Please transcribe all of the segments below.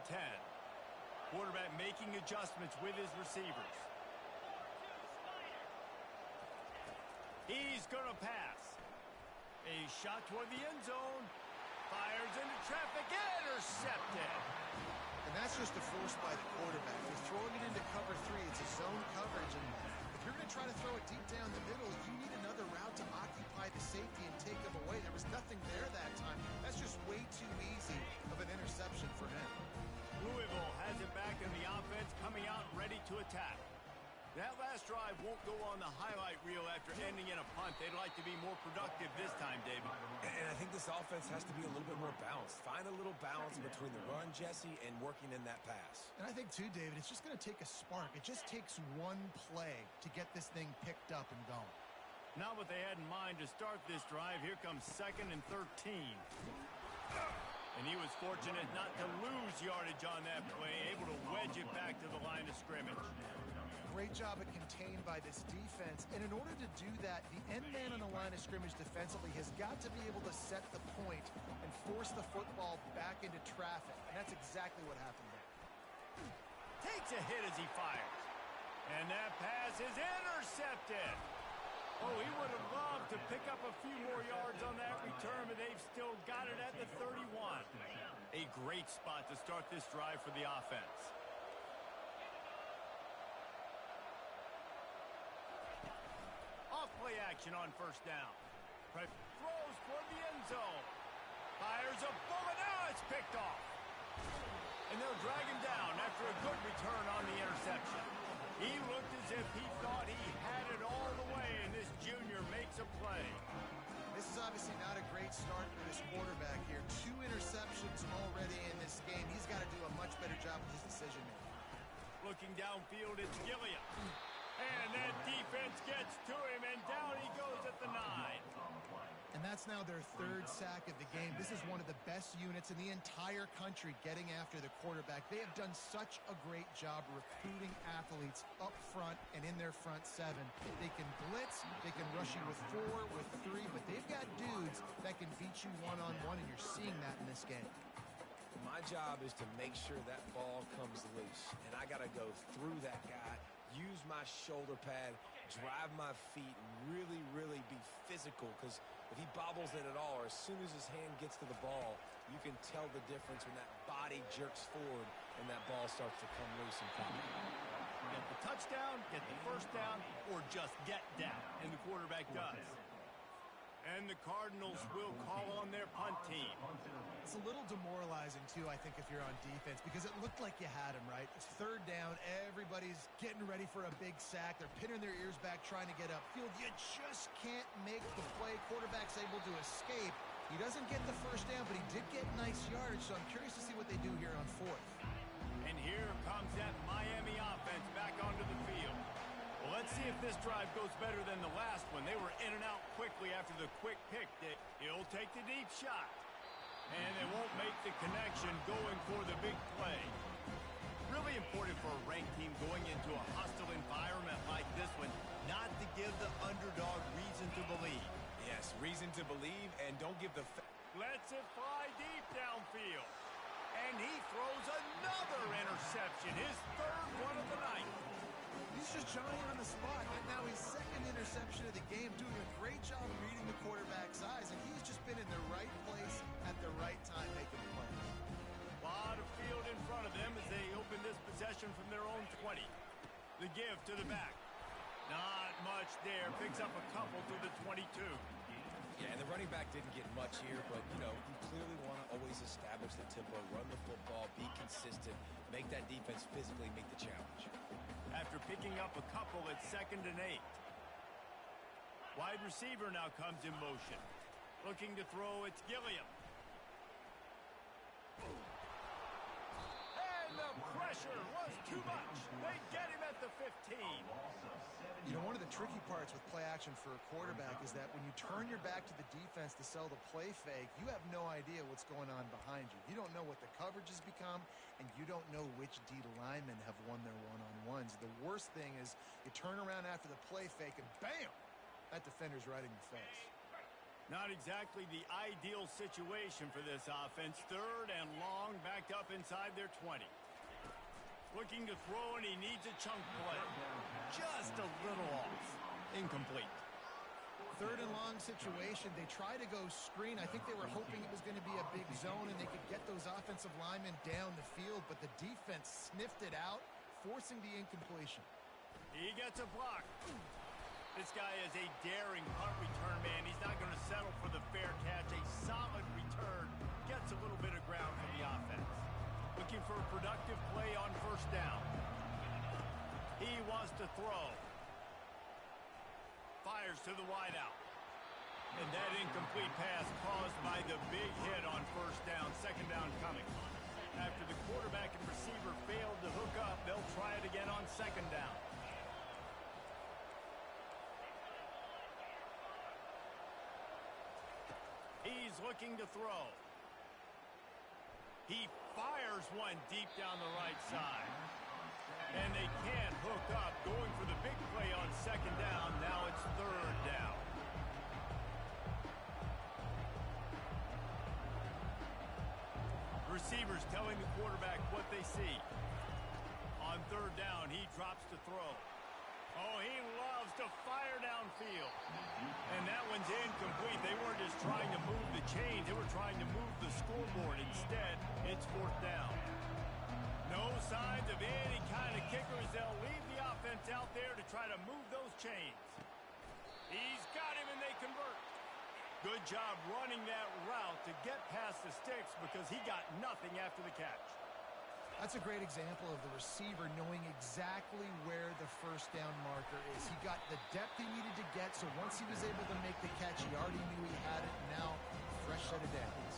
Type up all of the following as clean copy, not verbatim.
and 10. Quarterback making adjustments with his receivers. He's going to pass. A shot toward the end zone. Fires into traffic. Intercepted. And that's just a force by the quarterback. They're throwing it into cover 3. It's a zone coverage. And if you're going to try to throw it deep down the middle, you need another route to occupy the safety and take him away. There was nothing there that time. That's just way too easy of an interception for him. Louisville has it back in the offense, coming out ready to attack. That last drive won't go on the highlight reel after ending in a punt. They'd like to be more productive this time, David. And I think this offense has to be a little bit more balanced. Find a little balance between the run, Jesse, and working in that pass. And I think, too, David, it's just going to take a spark. It just takes one play to get this thing picked up and going. Not what they had in mind to start this drive. Here comes 2nd and 13. And he was fortunate not to lose yardage on that play, able to wedge it back to the line of scrimmage. Great job of contained by this defense. And in order to do that, the end man on the line of scrimmage defensively has got to be able to set the point and force the football back into traffic. And that's exactly what happened there. Takes a hit as he fires. And that pass is intercepted. Oh, he would have loved to pick up a few more yards on that return, but they've still got it at the 31. A great spot to start this drive for the offense. Off play action on first down. Throws toward the end zone. Fires a bullet. Now it's picked off. And they'll drag him down after a good return on the interception. He looked as if he thought he had it all the way, and this junior makes a play. This is obviously not a great start for this quarterback here. 2 interceptions already in this game. He's got to do a much better job with his decision-making. Looking downfield, it's Gilliam. And that defense gets to him, and down he goes at the 9. And that's now their 3rd sack of the game. This is one of the best units in the entire country getting after the quarterback. They have done such a great job recruiting athletes up front and in their front 7. They can blitz, they can rush you with 4, with 3, but they've got dudes that can beat you one-on-one, and you're seeing that in this game. My job is to make sure that ball comes loose, and I got to go through that guy, use my shoulder pad, drive my feet, and really, really be physical, because if he bobbles it at all, or as soon as his hand gets to the ball, you can tell the difference when that body jerks forward and that ball starts to come loose and pop. Get the touchdown, get the first down, or just get down, and the quarterback does. And the Cardinals will call on their punt team. It's a little demoralizing, too, I think, if you're on defense, because it looked like you had him, right? It's 3rd down. Everybody's getting ready for a big sack. They're pinning their ears back, trying to get upfield. You just can't make the play. Quarterback's able to escape. He doesn't get the first down, but he did get nice yardage, so I'm curious to see what they do here on 4th. And here comes that Miami offense back onto the field. Well, let's see if this drive goes better than the last one. They were in and out quickly after the quick pick. He'll take the deep shot. And they won't make the connection going for the big play. Really important for a ranked team going into a hostile environment like this one, not to give the underdog reason to believe. Yes, reason to believe, and don't give the... Lets it fly deep downfield. And he throws another interception, his 3rd one of the night. He's just Johnny on the spot, and now his 2nd interception of the game, doing a great job reading the quarterback's eyes, and he's just been in the right place at the right time making plays. A lot of field in front of them as they open this possession from their own 20. The give to the back. Not much there. Picks up a couple to the 22. Yeah, and the running back didn't get much here, but, you know, you clearly want to always establish the tempo, run the football, be consistent, make that defense physically meet the challenge. After picking up a couple, it's 2nd and 8. Wide receiver now comes in motion. Looking to throw, it's Gilliam. And the pressure was too much. They get him at the 15. You know, one of the tricky parts with play action for a quarterback is that when you turn your back to the defense to sell the play fake, you have no idea what's going on behind you. You don't know what the coverage has become, and you don't know which D linemen have won their one-on-ones. The worst thing is you turn around after the play fake, and bam! That defender's right in your face. Not exactly the ideal situation for this offense. 3rd and long, backed up inside their 20. Looking to throw, and he needs a chunk play. Just a little off. Incomplete. 3rd and long situation. They try to go screen. I think they were hoping it was going to be a big zone and they could get those offensive linemen down the field, but the defense sniffed it out, forcing the incompletion. He gets a block. This guy is a daring punt return man. He's not going to settle for the fair catch. A solid return. Gets a little bit of ground for the offense. Looking for a productive play on 1st down. He wants to throw. Fires to the wideout. And that incomplete pass caused by the big hit on 1st down. 2nd down coming. After the quarterback and receiver failed to hook up, they'll try it again on 2nd down. He's looking to throw. He fires one deep down the right side. And they can't hook up. Going for the big play on 2nd down. Now it's 3rd down. Receivers telling the quarterback what they see. On 3rd down, he drops to throw. Oh, he loves to fire downfield. And that one's incomplete. They weren't just trying to move the chains. They were trying to move the scoreboard. Instead, it's 4th down. No signs of any kind of kickers. They'll leave the offense out there to try to move those chains. He's got him, and they convert. Good job running that route to get past the sticks because he got nothing after the catch. That's a great example of the receiver knowing exactly where the 1st down marker is. He got the depth he needed to get, so once he was able to make the catch, he already knew he had it. Now, fresh set of downs.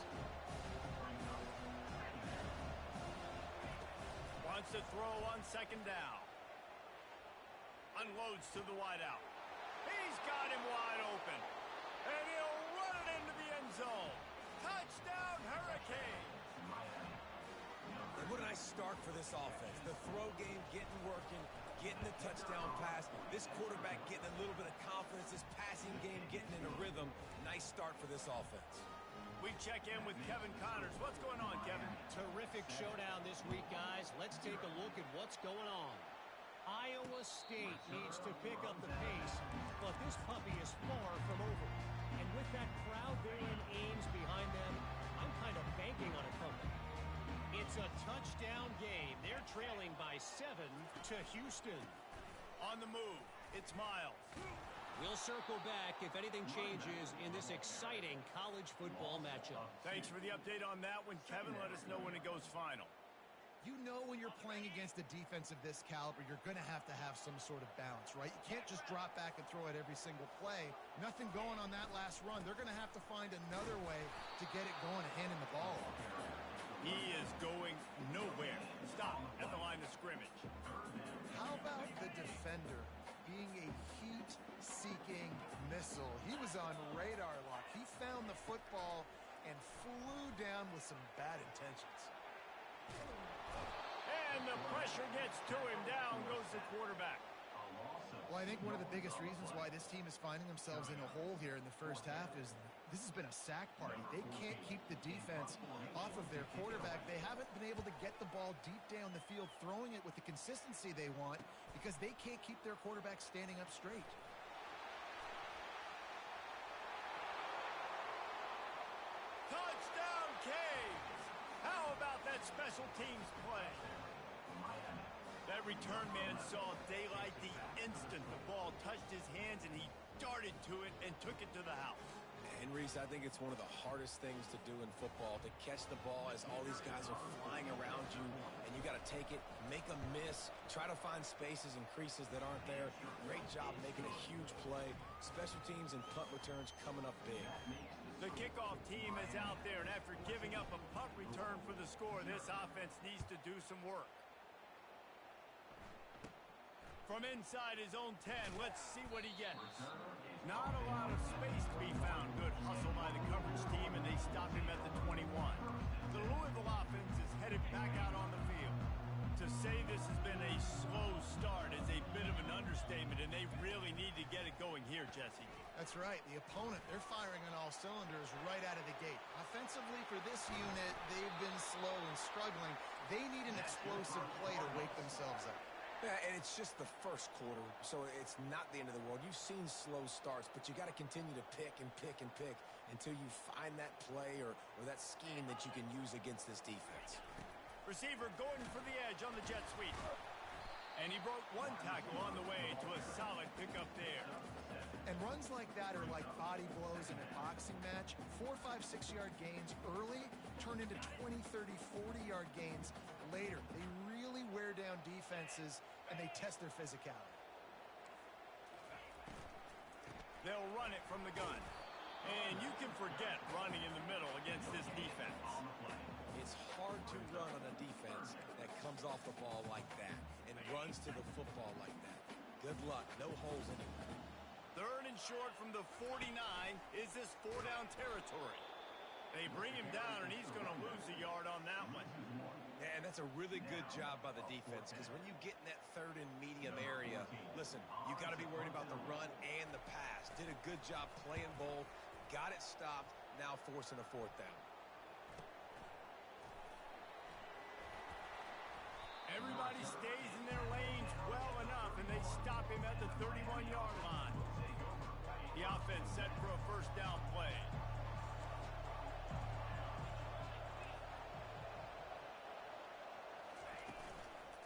Wants to throw on 2nd down. Unloads to the wideout. He's got him wide open. And he'll run it into the end zone. Touchdown, Hurricanes. And what a nice start for this offense. The throw game getting working, getting the touchdown pass. This quarterback getting a little bit of confidence. This passing game getting in a rhythm. Nice start for this offense. We check in with Kevin Connors. What's going on, Kevin? Terrific showdown this week, guys. Let's take a look at what's going on. Iowa State needs to pick up the pace, but this puppy is far from over. And with that crowd there in Ames behind them, I'm kind of banking on a comeback. It's a touchdown game. They're trailing by 7 to Houston. On the move, it's Miles. We'll circle back if anything changes in this exciting college football matchup. Thanks for the update on that one, Kevin. Let us know when it goes final. You know when you're playing against a defense of this caliber, you're going to have some sort of balance, right? You can't just drop back and throw it every single play. Nothing going on that last run. They're going to have to find another way to get it going and handing the ball off. He is going nowhere. Stop at the line of scrimmage. How about the defender being a heat-seeking missile? He was on radar lock. He found the football and flew down with some bad intentions. And the pressure gets to him. Down goes the quarterback. Well, I think one of the biggest reasons why this team is finding themselves in a hole here in the first half is this has been a sack party. They can't keep the defense off of their quarterback. They haven't been able to get the ball deep down the field, throwing it with the consistency they want because they can't keep their quarterback standing up straight. Touchdown, Canes! How about that special teams play? That return man saw daylight the instant the ball touched his hands, and he darted to it and took it to the house. And, Reese, I think it's one of the hardest things to do in football, to catch the ball as all these guys are flying around you, and you got to take it, make a miss, try to find spaces and creases that aren't there. Great job making a huge play. Special teams and punt returns coming up big. The kickoff team is out there, and after giving up a punt return for the score, this offense needs to do some work. From inside his own 10, let's see what he gets. Not a lot of space to be found. Good hustle by the coverage team, and they stop him at the 21. The Louisville offense is headed back out on the field. To say this has been a slow start is a bit of an understatement, and they really need to get it going here, Jesse. That's right. The opponent, they're firing on all cylinders right out of the gate. Offensively, for this unit, they've been slow and struggling. They need an explosive play to wake themselves up. Yeah, and it's just the first quarter, so it's not the end of the world. You've seen slow starts, but you got to continue to pick and pick and pick until you find that play or that scheme that you can use against this defense. Receiver going for the edge on the jet sweep. And he broke one tackle on the way to a solid pickup there. And runs like that are like body blows in a boxing match. 4, 5, 6-yard gains early turn into 20, 30, 40-yard gains later. They really wear down defenses, and they test their physicality. They'll run it from the gun. And you can forget running in the middle against this defense. It's hard to run on a defense that comes off the ball like that and runs to the football like that. Good luck. No holes anywhere. Third and short from the 49 is this 4-down territory. They bring him down, and he's going to lose a yard on that one. Yeah, and that's a really good job by the defense because when you get in that third and medium area, listen, you got to be worried about the run and the pass. Did a good job playing both, got it stopped, now forcing a 4th down. Everybody stays in their lanes well enough, and they stop him at the 31-yard line. The offense set for a 1st down play.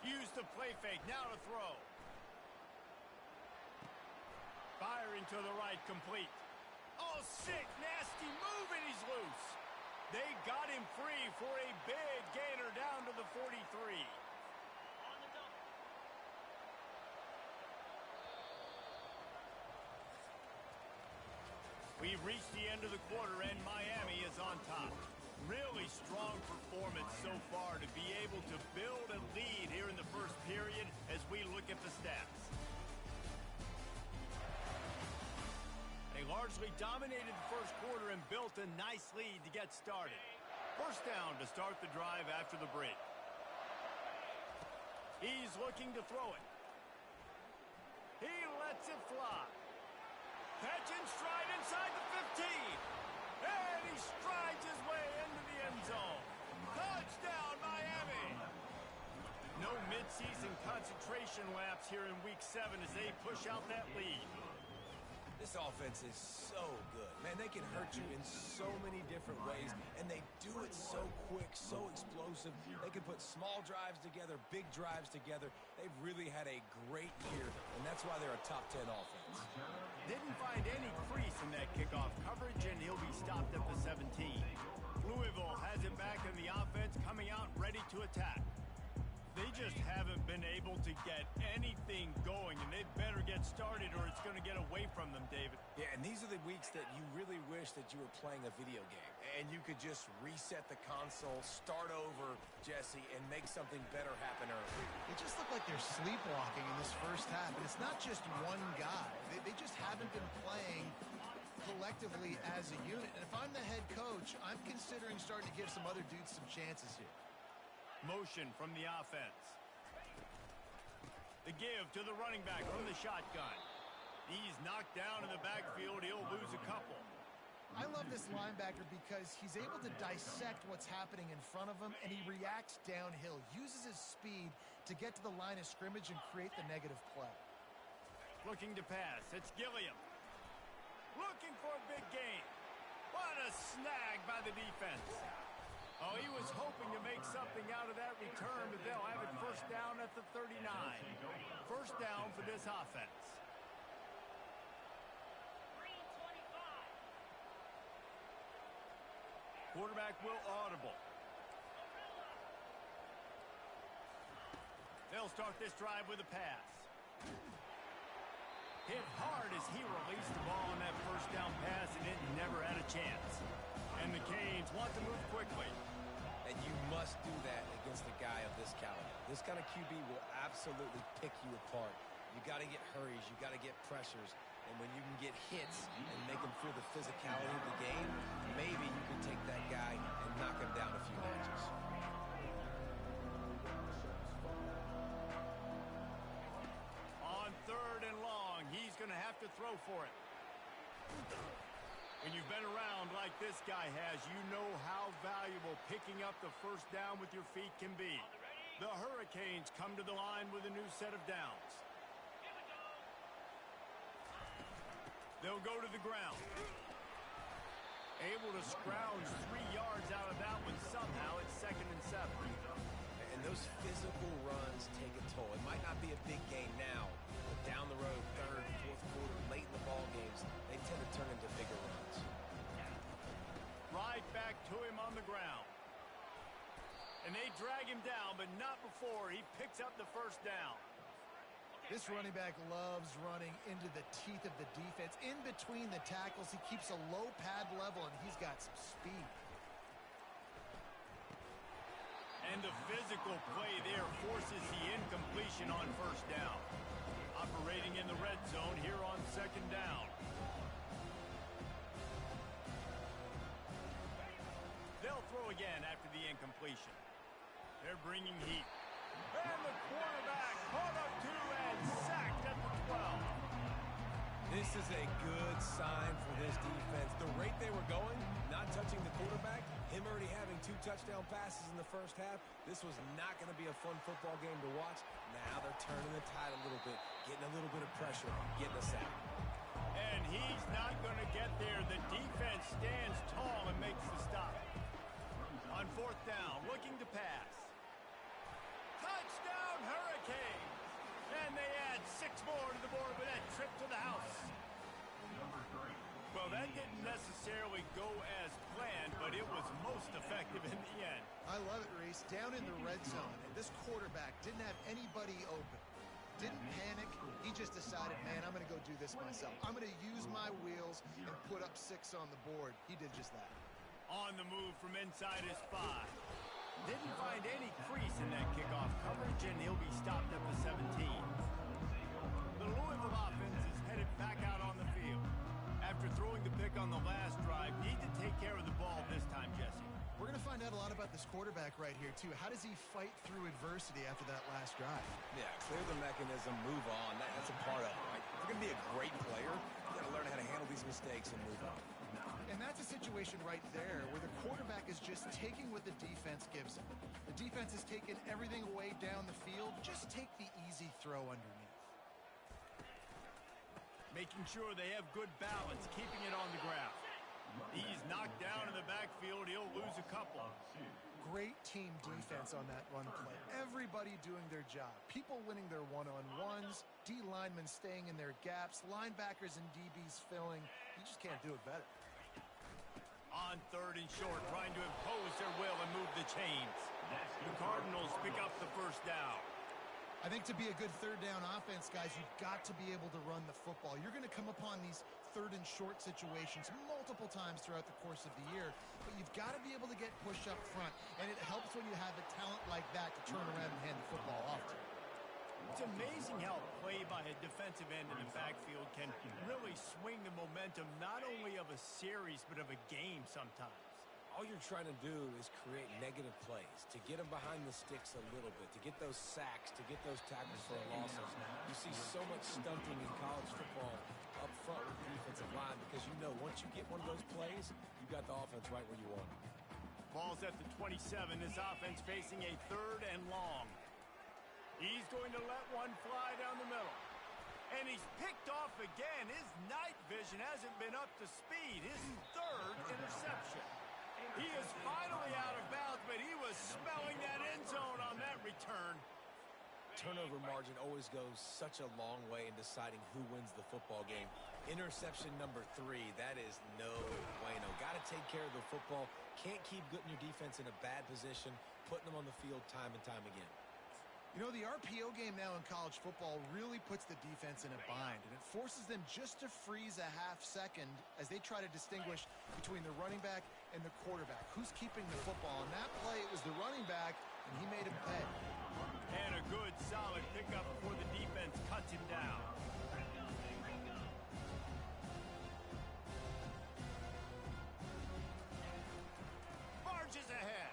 Use the play fake, now to throw. Firing to the right, complete. Oh, sick, nasty move, and he's loose. They got him free for a big gainer down to the 43. We've reached the end of the quarter, and Miami is on top. Really strong performance so far to be able to build a lead here in the first period as we look at the stats. They largely dominated the first quarter and built a nice lead to get started. 1st down to start the drive after the break. He's looking to throw it. He lets it fly. Catch in stride inside the 15. And he strides his way into the end zone. Touchdown, Miami. No midseason concentration lapse here in Week 7 as they push out that lead. This offense is so good. Man, they can hurt you in so many different ways, and they do it so quick, so explosive. They can put small drives together, big drives together. They've really had a great year, and that's why they're a top 10 offense. Didn't find any crease in that kickoff coverage, and he'll be stopped at the 17. Louisville has it back in the offense, coming out ready to attack. They just haven't been able to get anything going, and they better get started or it's going to get away from them, David. Yeah, and these are the weeks that you really wish that you were playing a video game, and you could just reset the console, start over, Jesse, and make something better happen early. They just look like they're sleepwalking in this first half, and it's not just one guy. They just haven't been playing collectively as a unit. And if I'm the head coach, I'm considering starting to give some other dudes some chances here. Motion from the offense. The give to the running back from the shotgun. He's knocked down in the backfield. He'll lose a couple. I love this linebacker because he's able to dissect what's happening in front of him, and he reacts downhill, uses his speed to get to the line of scrimmage and create the negative play. Looking to pass. It's Gilliam. Looking for a big gain. What a snag by the defense. Oh, he was hoping to make something out of that return, but they'll have it 1st down at the 39. 1st down for this offense. Quarterback will audible. They'll start this drive with a pass. Hit hard as he released the ball on that 1st down pass, and it never had a chance. And the Canes want to move quickly. And you must do that against a guy of this caliber. This kind of QB will absolutely pick you apart. You got to get hurries. You got to get pressures. And when you can get hits and make him feel the physicality of the game, maybe you can take that guy and knock him down a few notches. On 3rd and long, he's going to have to throw for it. When you've been around like this guy has, you know how valuable picking up the first down with your feet can be. The Hurricanes come to the line with a new set of downs. They'll go to the ground. Able to scrounge 3 yards out of that one somehow. It's 2nd and 7. And those physical runs take a toll. It might not be a big game now, but down the road, 3rd, 4th quarter, late in the ball games, they tend to turn into bigger runs. Right back to him on the ground. And they drag him down, but not before he picks up the first down. This running back loves running into the teeth of the defense. In between the tackles, he keeps a low pad level, and he's got some speed. And the physical play there forces the incompletion on first down. Operating in the red zone here on 2nd down. They'll throw again after the incompletion. They're bringing heat. And the quarterback caught up to and sacked at the 12. This is a good sign for this defense. The rate they were going, not touching the quarterback, him already having 2 touchdown passes in the first half, this was not going to be a fun football game to watch. Now they're turning the tide a little bit, getting a little bit of pressure, getting a sack. And he's not going to get there. The defense stands tall and makes the stop. On 4th down, looking to pass. Touchdown, Hurricanes! And they add 6 more to the board with that trip to the house. Well, that didn't necessarily go as planned, but it was most effective in the end. I love it, Reese. Down in the red zone, and this quarterback didn't have anybody open. Didn't panic. He just decided, man, I'm going to go do this myself. I'm going to use my wheels and put up 6 on the board. He did just that. On the move from inside his 5. Didn't find any crease in that kickoff coverage, and he'll be stopped at the 17. The Louisville offense is headed back out on the field. After throwing the pick on the last drive, need to take care of the ball this time, Jesse. We're going to find out a lot about this quarterback right here, too. How does he fight through adversity after that last drive? Yeah, clear the mechanism, move on. That's a part of it, right? If you're going to be a great player, you got to learn how to handle these mistakes and move on. And that's a situation right there where the quarterback is just taking what the defense gives him. The defense is taking everything away down the field. Just take the easy throw underneath. Making sure they have good balance, keeping it on the ground. He's knocked down in the backfield. He'll lose a couple. Great team defense on that run play. Everybody doing their job. People winning their one-on-ones. D linemen staying in their gaps. Linebackers and DBs filling. You just can't do it better. On 3rd and short, trying to impose their will and move the chains. The Cardinals pick up the first down. I think to be a good 3rd down offense, guys, you've got to be able to run the football. You're going to come upon these 3rd and short situations multiple times throughout the course of the year, but you've got to be able to get push up front, and it helps when you have a talent like that to turn around and hand the football off to. It's amazing how play by a defensive end in the backfield can really swing the momentum not only of a series but of a game sometimes. All you're trying to do is create negative plays, to get them behind the sticks a little bit, to get those sacks, to get those tackles for losses. You see so much stunting in college football up front with the defensive line because you know once you get one of those plays, you got the offense right where you want it. Ball's at the 27. This offense facing a 3rd and long. He's going to let one fly down the middle. And he's picked off again. His night vision hasn't been up to speed. His 3rd interception. He is finally out of bounds, but he was smelling that end zone on that return. Turnover margin always goes such a long way in deciding who wins the football game. Interception number 3, that is no bueno. Got to take care of the football. Can't keep putting your defense in a bad position, putting them on the field time and time again. You know, the RPO game now in college football really puts the defense in a bind, and it forces them just to freeze a half second as they try to distinguish between the running back and the quarterback. Who's keeping the football? On that play, it was the running back, and he made him pay. And a good, solid pickup before the defense cuts him down. Marches ahead.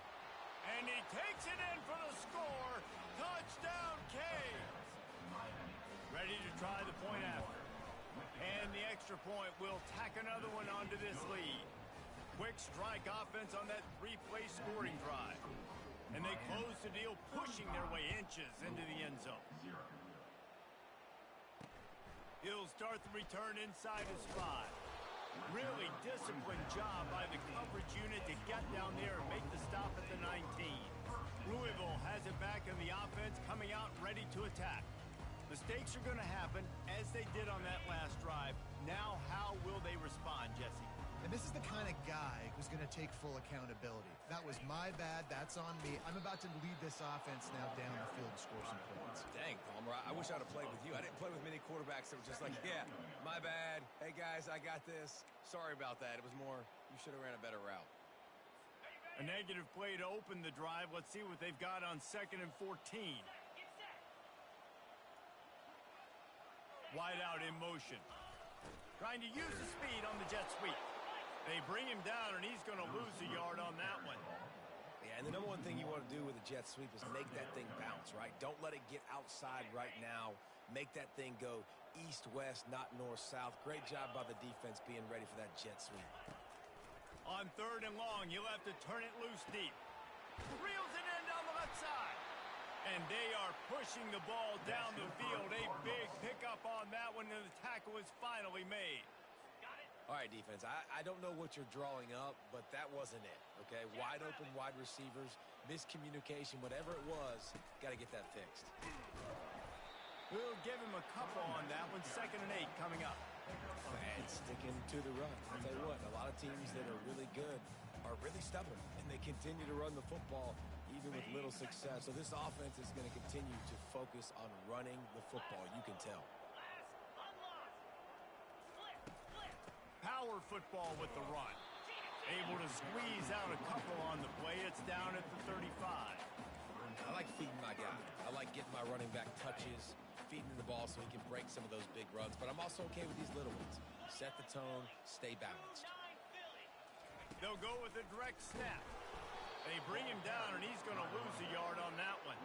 And he takes it in for the score. Touchdown, Canes. Ready to try the point after. And the extra extra point will tack another one onto this lead. Quick strike offense on that three-play scoring drive. And they close the deal, pushing their way inches into the end zone. He'll start the return inside his 5. Really disciplined job by the coverage unit to get down there and make the stop at the 19. Louisville has it back in the offense, coming out ready to attack. Mistakes are going to happen, as they did on that last drive. Now, how will they respond, Jesse? And this is the kind of guy who's going to take full accountability. That was my bad. That's on me. I'm about to lead this offense now down the field and score some points. Dang, Palmer, I wish I'd have played with you. I didn't play with many quarterbacks that were just like, yeah, my bad. Hey, guys, I got this. Sorry about that. It was more, you should have ran a better route. A negative play to open the drive. Let's see what they've got on 2nd and 14. Wide out in motion. Trying to use the speed on the jet sweep. They bring him down, and he's going to lose a yard on that one. Yeah, and the number one thing you want to do with a jet sweep is make that thing bounce, right? Don't let it get outside right now. Make that thing go east-west, not north-south. Great job by the defense being ready for that jet sweep. On 3rd and long, you'll have to turn it loose deep. Reels it in down the left side. And they are pushing the ball down the field. A big pickup on that one, and the tackle is finally made. All right, defense, I don't know what you're drawing up, but that wasn't it, okay? Wide open wide receivers, miscommunication, whatever it was, got to get that fixed. We'll give him a couple on that one. 2nd and 8 coming up. And sticking to the run. I'll tell you what, a lot of teams that are really good are really stubborn, and they continue to run the football even with little success. So this offense is going to continue to focus on running the football, you can tell. Power football with the run. Able to squeeze out a couple on the play. It's down at the 35. I like feeding my guy. I like getting my running back touches, feeding the ball so he can break some of those big runs. But I'm also okay with these little ones. Set the tone, stay balanced. They'll go with a direct snap. They bring him down, and he's going to lose a yard on that one.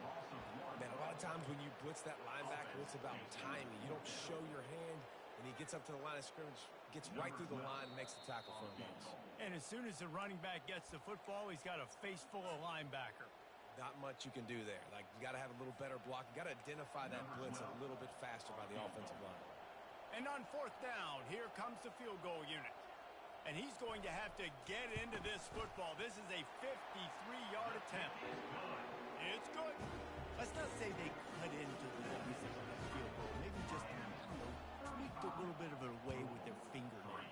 Man, a lot of times when you blitz that linebacker, it's about timing. You don't show your hand, and he gets up to the line of scrimmage, gets right through the line, and makes the tackle for a loss. And as soon as the running back gets the football, he's got a face full of linebacker. Not much you can do there. Like, you got to have a little better block. You got to identify that blitz a little bit faster by the offensive line. And on 4th down, here comes the field goal unit. And he's going to have to get into this football. This is a 53-yard attempt. It's good. Let's not say they cut into the field goal. Maybe just, I don't know, tweaked a little bit of it away with their fingernail.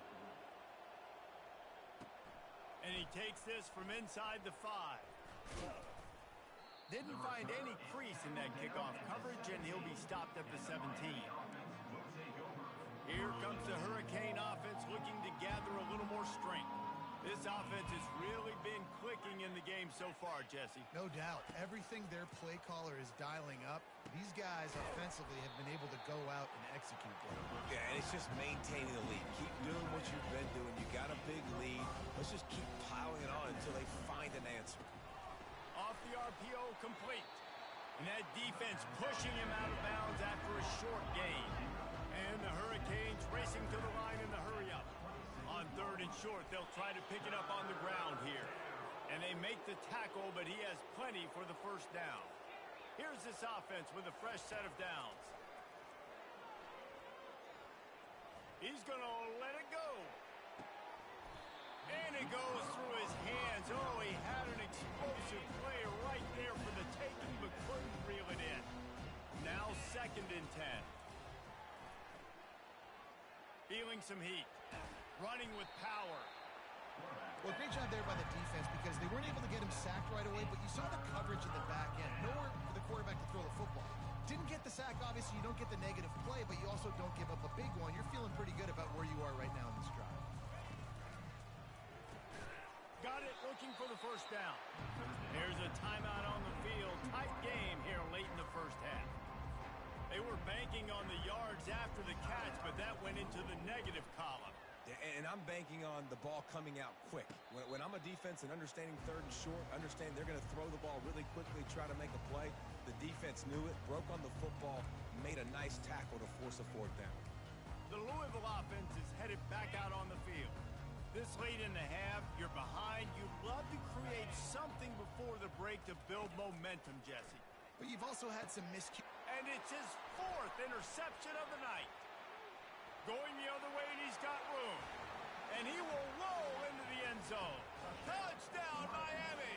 And he takes this from inside the 5. Didn't find any crease in that kickoff coverage, and he'll be stopped at the 17. Here comes the Hurricane offense looking to gather a little more strength. This offense has really been clicking in the game so far, Jesse. No doubt. Everything their play caller is dialing up, these guys offensively have been able to go out and execute them. Yeah, and it's just maintaining the lead. Keep doing what you've been doing. You got a big lead. Let's just keep piling it on until they find an answer. Off the RPO, complete. And that defense pushing him out of bounds after a short gain. And the Hurricanes racing to the line in the hurry-up. On 3rd and short, they'll try to pick it up on the ground here. And they make the tackle, but he has plenty for the 1st down. Here's this offense with a fresh set of downs. He's going to let it go. And it goes through his hands. Oh, he had an explosive play right there for the taking, but couldn't reel it in. Now 2nd and 10. Feeling some heat. Running with power. Well, great job there by the defense because they weren't able to get him sacked right away, but you saw the coverage in the back end. Nowhere for the quarterback to throw the football. Didn't get the sack, obviously. You don't get the negative play, but you also don't give up a big one. You're feeling pretty good about where you are right now in this drive. Got it, looking for the 1st down. There's a timeout on the field. Tight game here late in the 1st half. They were banking on the yards after the catch, but that went into the negative column. And I'm banking on the ball coming out quick. When I'm a defense and understanding 3rd and short, understand they're going to throw the ball really quickly, try to make a play. The defense knew it, broke on the football, made a nice tackle to force a 4th down. The Louisville offense is headed back out on the field. This late in the half, you're behind. You'd love to create something before the break to build momentum, Jesse. But you've also had some And it's his 4th interception of the night. Going the other way, and he's got room. And he will roll into the end zone. Touchdown, Miami!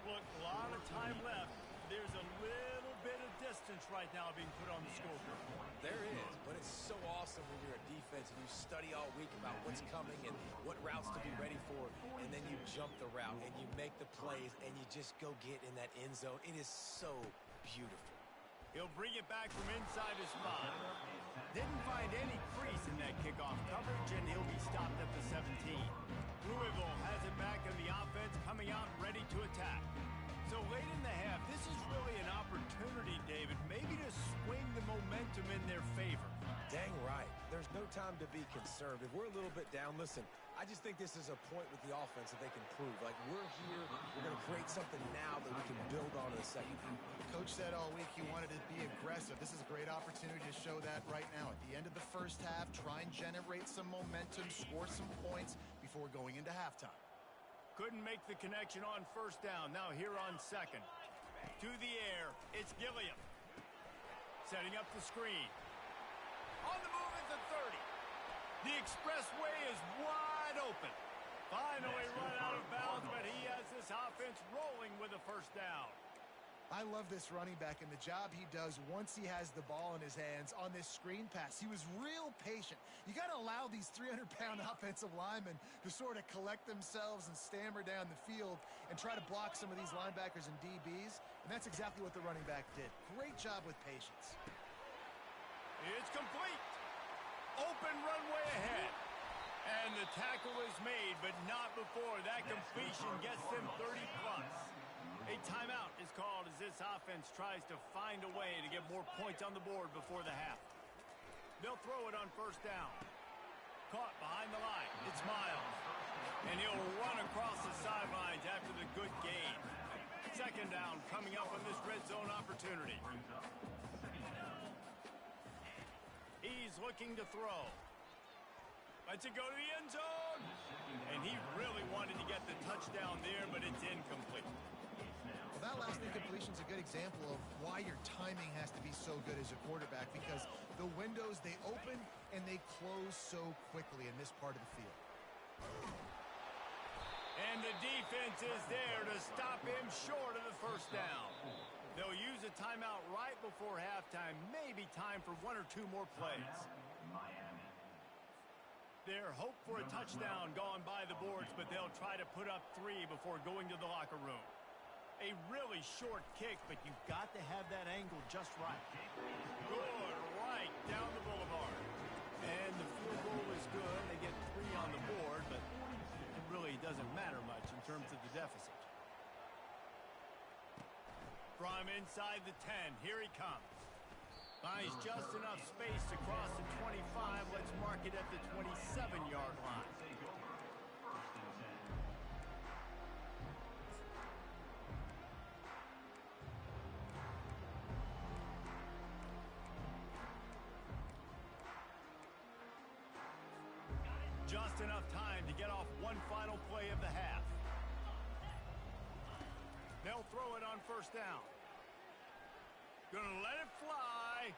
Look, a lot of time left. There's a little bit of distance right now being put on the scoreboard. There is, but it's so awesome when you're a defense and you study all week about what's coming and what routes to be ready for, and then you jump the route and you make the plays and you just go get in that end zone. It is so beautiful. He'll bring it back from inside his spot. Didn't find any crease in that kickoff coverage, and he'll be stopped at the 17. Louisville has it back in the offense, coming out ready to attack. So late in the half, this is really an opportunity, David, maybe to swing the momentum in their favor. Dang right. There's no time to be conservative. We're a little bit down. Listen, I just think this is a point with the offense that they can prove. Like, we're here. We're going to create something now that we can build on in the second half. Coach said all week he wanted to be aggressive. This is a great opportunity to show that right now. At the end of the first half, try and generate some momentum, score some points before going into halftime. Couldn't make the connection on first down. Now here on second. To the air, it's Gilliam. Setting up the screen. On the move at the 30. The expressway is wide open. Finally run out of bounds, but he has this offense rolling with a first down. I love this running back and the job he does once he has the ball in his hands on this screen pass. He was real patient. You got to allow these 300-pound offensive linemen to sort of collect themselves and stammer down the field and try to block some of these linebackers and DBs, and that's exactly what the running back did. Great job with patience. It's complete. Open runway ahead. And the tackle is made, but not before that completion gets them 30-plus. A timeout is called as this offense tries to find a way to get more points on the board before the half. They'll throw it on first down. Caught behind the line. It's Miles. And he'll run across the sidelines after the good gain. Second down coming up on this red zone opportunity. He's looking to throw. Lets it go to the end zone. And he really wanted to get the touchdown there, but it's incomplete. Well, that last incompletion is a good example of why your timing has to be so good as a quarterback, because the windows, they open and they close so quickly in this part of the field. And the defense is there to stop him short of the first down. They'll use a timeout right before halftime. Maybe time for one or two more plays. Their hope for a touchdown gone by the boards, but they'll try to put up 3 before going to the locker room. A really short kick, but you've got to have that angle just right. Good right down the boulevard. And the field goal is good. They get 3 on the board, but it really doesn't matter much in terms of the deficit. From inside the 10, here he comes. Finds just enough space to cross the 25. Let's mark it at the 27-yard line. Just enough time to get off one final play of the half. They'll throw it on first down. Gonna let it fly.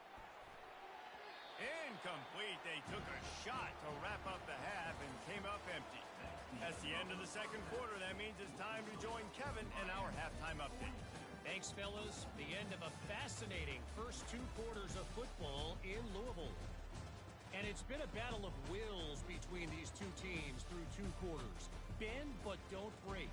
Incomplete. They took a shot to wrap up the half and came up empty. That's the end of the second quarter. That means it's time to join Kevin in our halftime update. Thanks, fellas. The end of a fascinating first 2 quarters of football in Louisville. And it's been a battle of wills between these two teams through 2 quarters. Bend but don't break.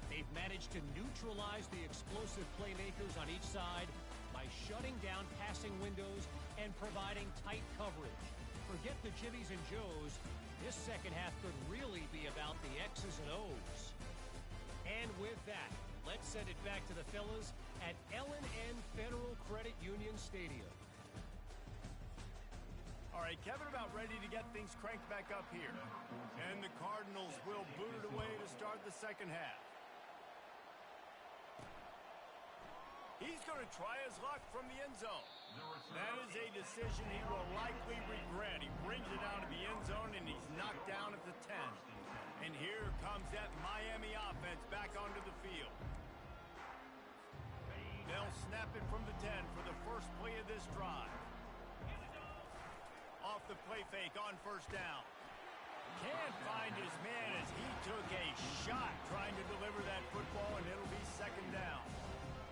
They've managed to neutralize the explosive playmakers on each side by shutting down passing windows and providing tight coverage. Forget the Jimmies and Joes. This second half could really be about the X's and O's. And with that, let's send it back to the fellas at L&N Federal Credit Union Stadium. All right, Kevin about ready to get things cranked back up here. And the Cardinals will boot it away to start the second half. He's going to try his luck from the end zone. That is a decision he will likely regret. He brings it down to the end zone, and he's knocked down at the 10. And here comes that Miami offense back onto the field. They'll snap it from the 10 for the first play of this drive. Off the play fake on first down. Can't find his man as he took a shot trying to deliver that football, and it'll be second down.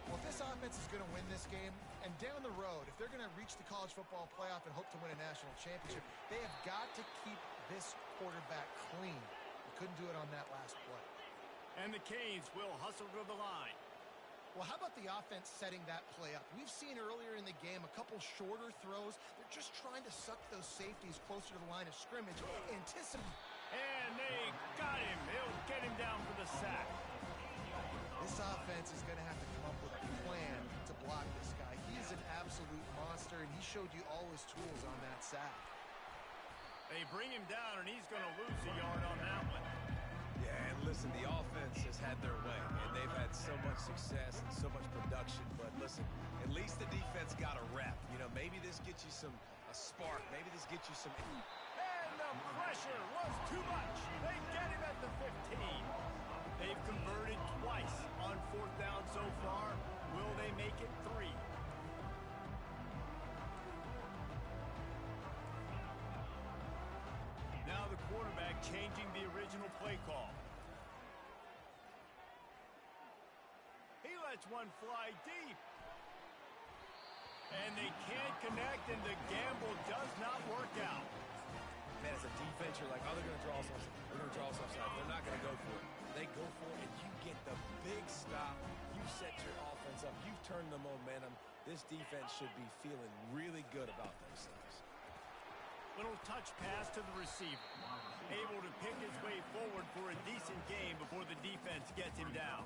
Well, if this offense is going to win this game, and down the road, if they're going to reach the college football playoff and hope to win a national championship, they have got to keep this quarterback clean. They couldn't do it on that last play. And the Canes will hustle to the line. Well, how about the offense setting that play up? We've seen earlier in the game a couple shorter throws. They're just trying to suck those safeties closer to the line of scrimmage. And they got him. They'll get him down for the sack. This offense is going to have to come up with a plan to block this guy. He is an absolute monster, and he showed you all his tools on that sack. They bring him down, and he's going to lose a yard on that one. Yeah, and listen, the offense has had their way, and they've had so much success and so much production. But listen, at least the defense got a rep. You know, maybe this gets you a spark. Maybe this gets you some... And the pressure was too much. They get him at the 15. They've converted twice on fourth down so far. Will they make it 3? Now the quarterback changing the original play call. He lets one fly deep. And they can't connect, and the gamble does not work out. Man, as a defense, you're like, oh, they're going to draw us offside. They're going to draw us offside. They're not going to go for it. They go for it, and you get the big stop. You set your offense up. You've turned the momentum. This defense should be feeling really good about themselves. Little touch pass to the receiver. Able to pick his way forward for a decent game before the defense gets him down.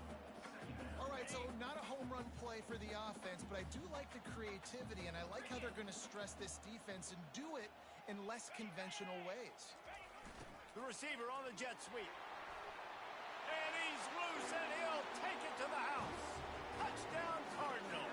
All right, so not a home run play for the offense, but I do like the creativity, and I like how they're going to stress this defense and do it in less conventional ways. The receiver on the jet sweep. And he's loose, and he'll take it to the house. Touchdown, Cardinal.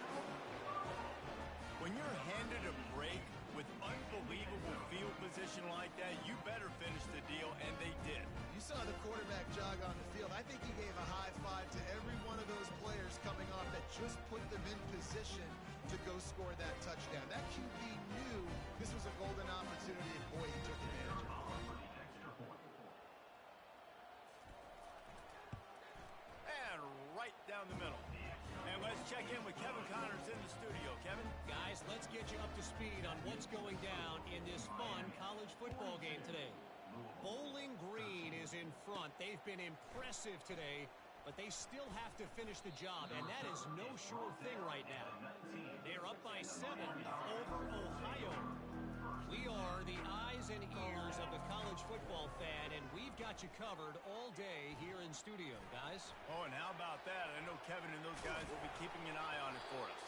When you're handed a break with unbelievable field position like that, you better finish the deal, and they did. You saw the quarterback jog on the field. I think he gave a high five to every one of those players coming off that just put them in position to go score that touchdown. That QB knew this was a golden opportunity, and boy, he took advantage of it. And right down the middle. And let's check in with Kevin Connors in the studio. Kevin? Guys, let's get you up to speed on what's going down in this fun college football game today. Bowling Green is in front. They've been impressive today, but they still have to finish the job, and that is no sure thing right now. They're up by 7 over Ohio. We are the eyes and ears of the college football fan, and we've got you covered all day here in studio, guys. Oh, and how about that? I know Kevin and those guys will be keeping an eye on it for us.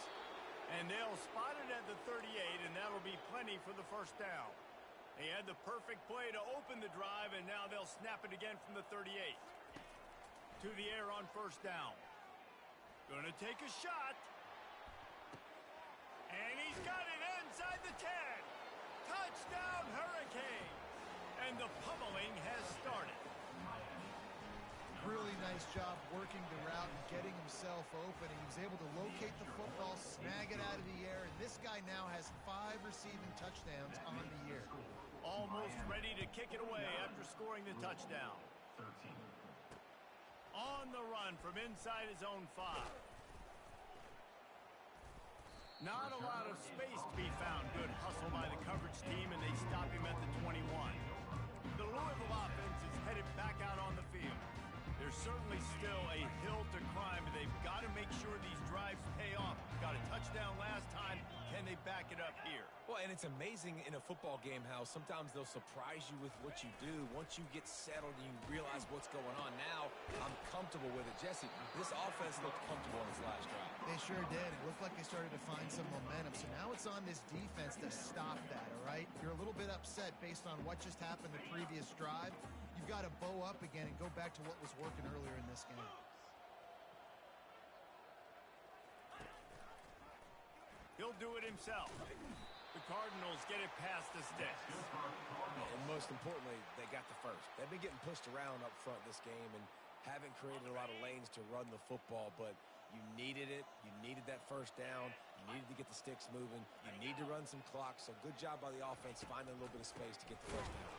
And they'll spot it at the 38, and that'll be plenty for the first down. They had the perfect play to open the drive, and now they'll snap it again from the 38. To the air on first down. Gonna take a shot. And he's got it inside the 10. Touchdown, Hurricane. And the pummeling has started. Really nice job working the route and getting himself open. And he was able to locate the football, snag it out of the air, and this guy now has 5 receiving touchdowns on the year. Almost ready to kick it away after scoring the touchdown. On the run from inside his own 5. Not a lot of space to be found. Good hustle by the coverage team, and they stop him at the 21. The Louisville offense is headed back out on the field. There's certainly still a hill to climb, but they've got to make sure these drives pay off. Got a touchdown last time. Can they back it up here? Well, and it's amazing in a football game how sometimes they'll surprise you with what you do. Once you get settled and you realize what's going on, now I'm comfortable with it. Jesse, this offense looked comfortable in this last drive. They sure did. It looked like they started to find some momentum. So now it's on this defense to stop that, all right? You're a little bit upset based on what just happened the previous drive. You've got to bow up again and go back to what was working earlier in this game. He'll do it himself. The Cardinals get it past the sticks. And most importantly, they got the first. They've been getting pushed around up front this game and haven't created a lot of lanes to run the football, but you needed it. You needed that first down. You needed to get the sticks moving. You need to run some clock, so good job by the offense finding a little bit of space to get the first down.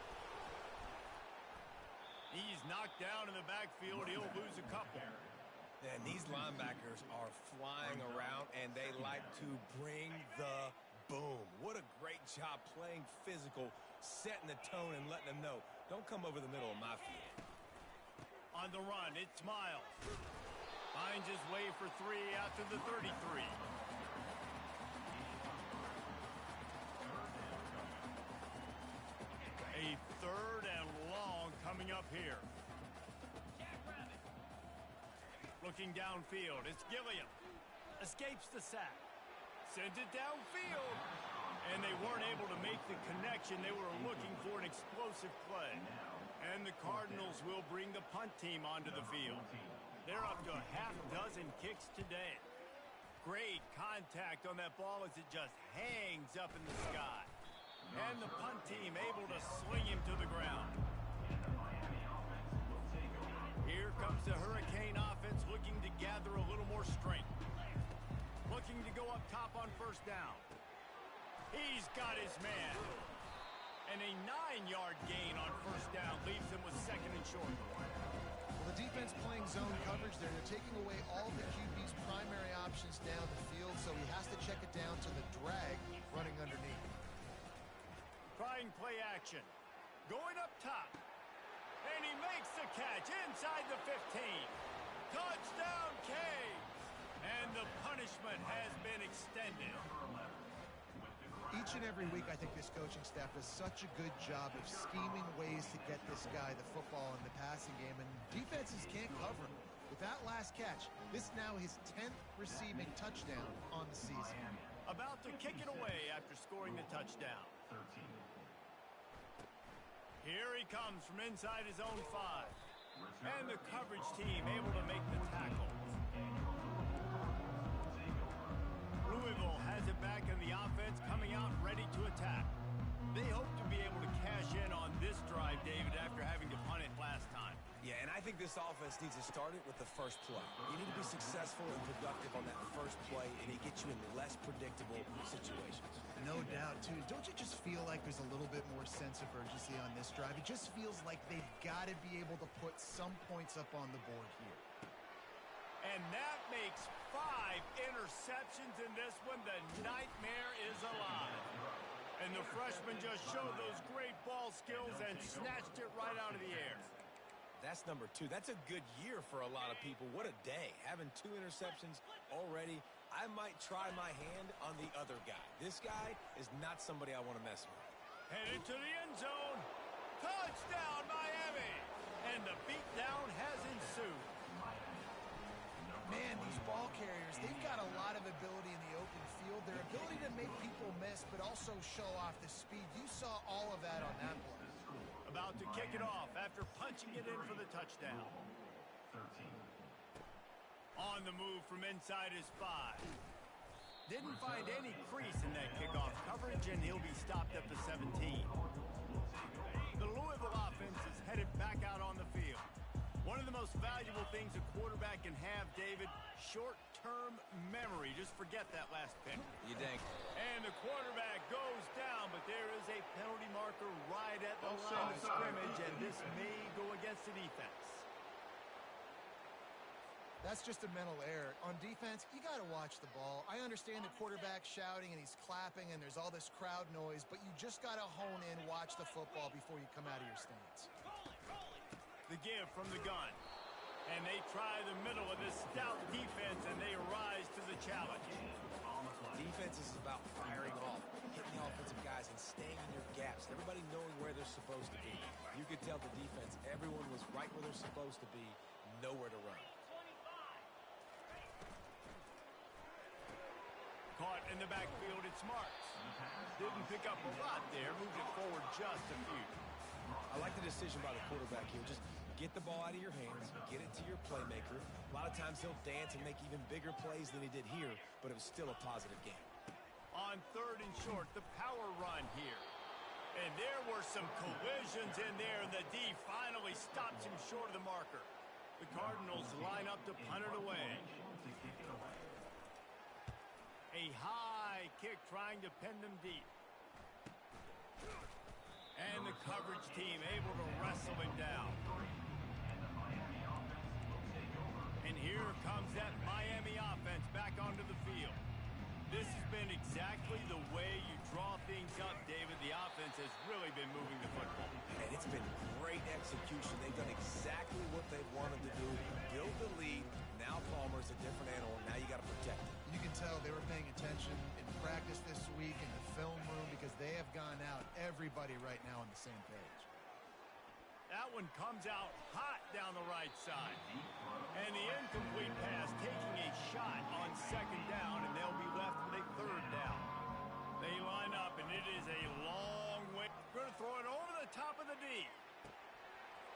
He's knocked down in the backfield. He'll lose a couple. And these linebackers are flying around, and they like to bring the boom. What a great job playing physical, setting the tone and letting them know, don't come over the middle of my field. On the run, it's Miles. Finds his way for 3 out to the 33. A 3rd and long coming up here. Looking downfield, it's Gilliam. Escapes the sack. Sends it downfield. And they weren't able to make the connection. They were looking for an explosive play. And the Cardinals will bring the punt team onto the field. They're up to a half-dozen kicks today. Great contact on that ball as it just hangs up in the sky. And the punt team able to sling him to the ground. Here comes the Hurricane offense looking to gather a little more strength. Looking to go up top on first down. He's got his man. And a 9-yard gain on first down leaves him with 2nd and short. Well, the defense playing zone coverage there. They're taking away all the QB's primary options down the field, so he has to check it down to the drag running underneath. Trying play action. Going up top. And he makes the catch inside the 15. Touchdown, Canes! And the punishment has been extended. Each and every week, I think this coaching staff does such a good job of scheming ways to get this guy the football in the passing game, and defenses can't cover him. With that last catch, this now his 10th receiving touchdown on the season. About to kick it away after scoring the touchdown. Here he comes from inside his own 5. And the coverage team able to make the tackle. Louisville has it back in the offense, coming out ready to attack. They hope to be able to cash in on this drive, David, after having to punt it last time. Yeah, and I think this offense needs to start it with the first play. You need to be successful and productive on that first play, and it gets you in less predictable situations. No doubt, too. Don't you just feel like there's a little bit more sense of urgency on this drive? It just feels like they've got to be able to put some points up on the board here. And that makes 5 interceptions in this one. The nightmare is alive. And the freshman just showed those great ball skills and snatched it right out of the air. That's number 2. That's a good year for a lot of people. What a day. Having 2 interceptions already. I might try my hand on the other guy. This guy is not somebody I want to mess with. Headed to the end zone. Touchdown, Miami. And the beatdown has ensued. Man, these ball carriers, they've got a lot of ability in the open field. Their ability to make people miss, but also show off the speed. You saw all of that on that play. About to kick it off after punching it in for the touchdown. On the move from inside his 5. Didn't find any crease in that kickoff coverage, and he'll be stopped at the 17. The Louisville offense is headed back out on the field. One of the most valuable things a quarterback can have, David, short-term memory. Just forget that last pick. You think? And the quarterback goes down, but there is a penalty marker right at the line of scrimmage, and this may go against the defense. That's just a mental error. On defense, you got to watch the ball. I understand the quarterback shouting and he's clapping and there's all this crowd noise, but you just got to hone in, watch the football before you come out of your stance. The give from the gun. And they try the middle of this stout defense, and they rise to the challenge. Defense is about firing off, hitting the offensive guys, and staying in your gaps. Everybody knowing where they're supposed to be. You could tell the defense, everyone was right where they're supposed to be, nowhere to run. Caught in the backfield, it's Marks. Didn't pick up a lot there, moved it forward just a few. I like the decision by the quarterback here. Just get the ball out of your hands, get it to your playmaker. A lot of times he'll dance and make even bigger plays than he did here, but it was still a positive game. On 3rd and short, the power run here. And there were some collisions in there, and the D finally stops him short of the marker. The Cardinals line up to punt it away. A high kick trying to pin them deep. And the coverage team able to wrestle him down. And here comes that Miami offense back onto the field. This has been exactly the way you draw things up, David. The offense has really been moving the football. And it's been great execution. They've done exactly what they've wanted to do. Build the lead. Now Palmer's a different animal. Now you got to protect him. You can tell they were paying attention in practice this week in the film room because they have gone out, everybody right now on the same page. That one comes out hot down the right side. And the incomplete pass taking a shot on 2nd down, and they'll be left with a 3rd down. They line up, and it is a long way. Going to throw it over the top of the D.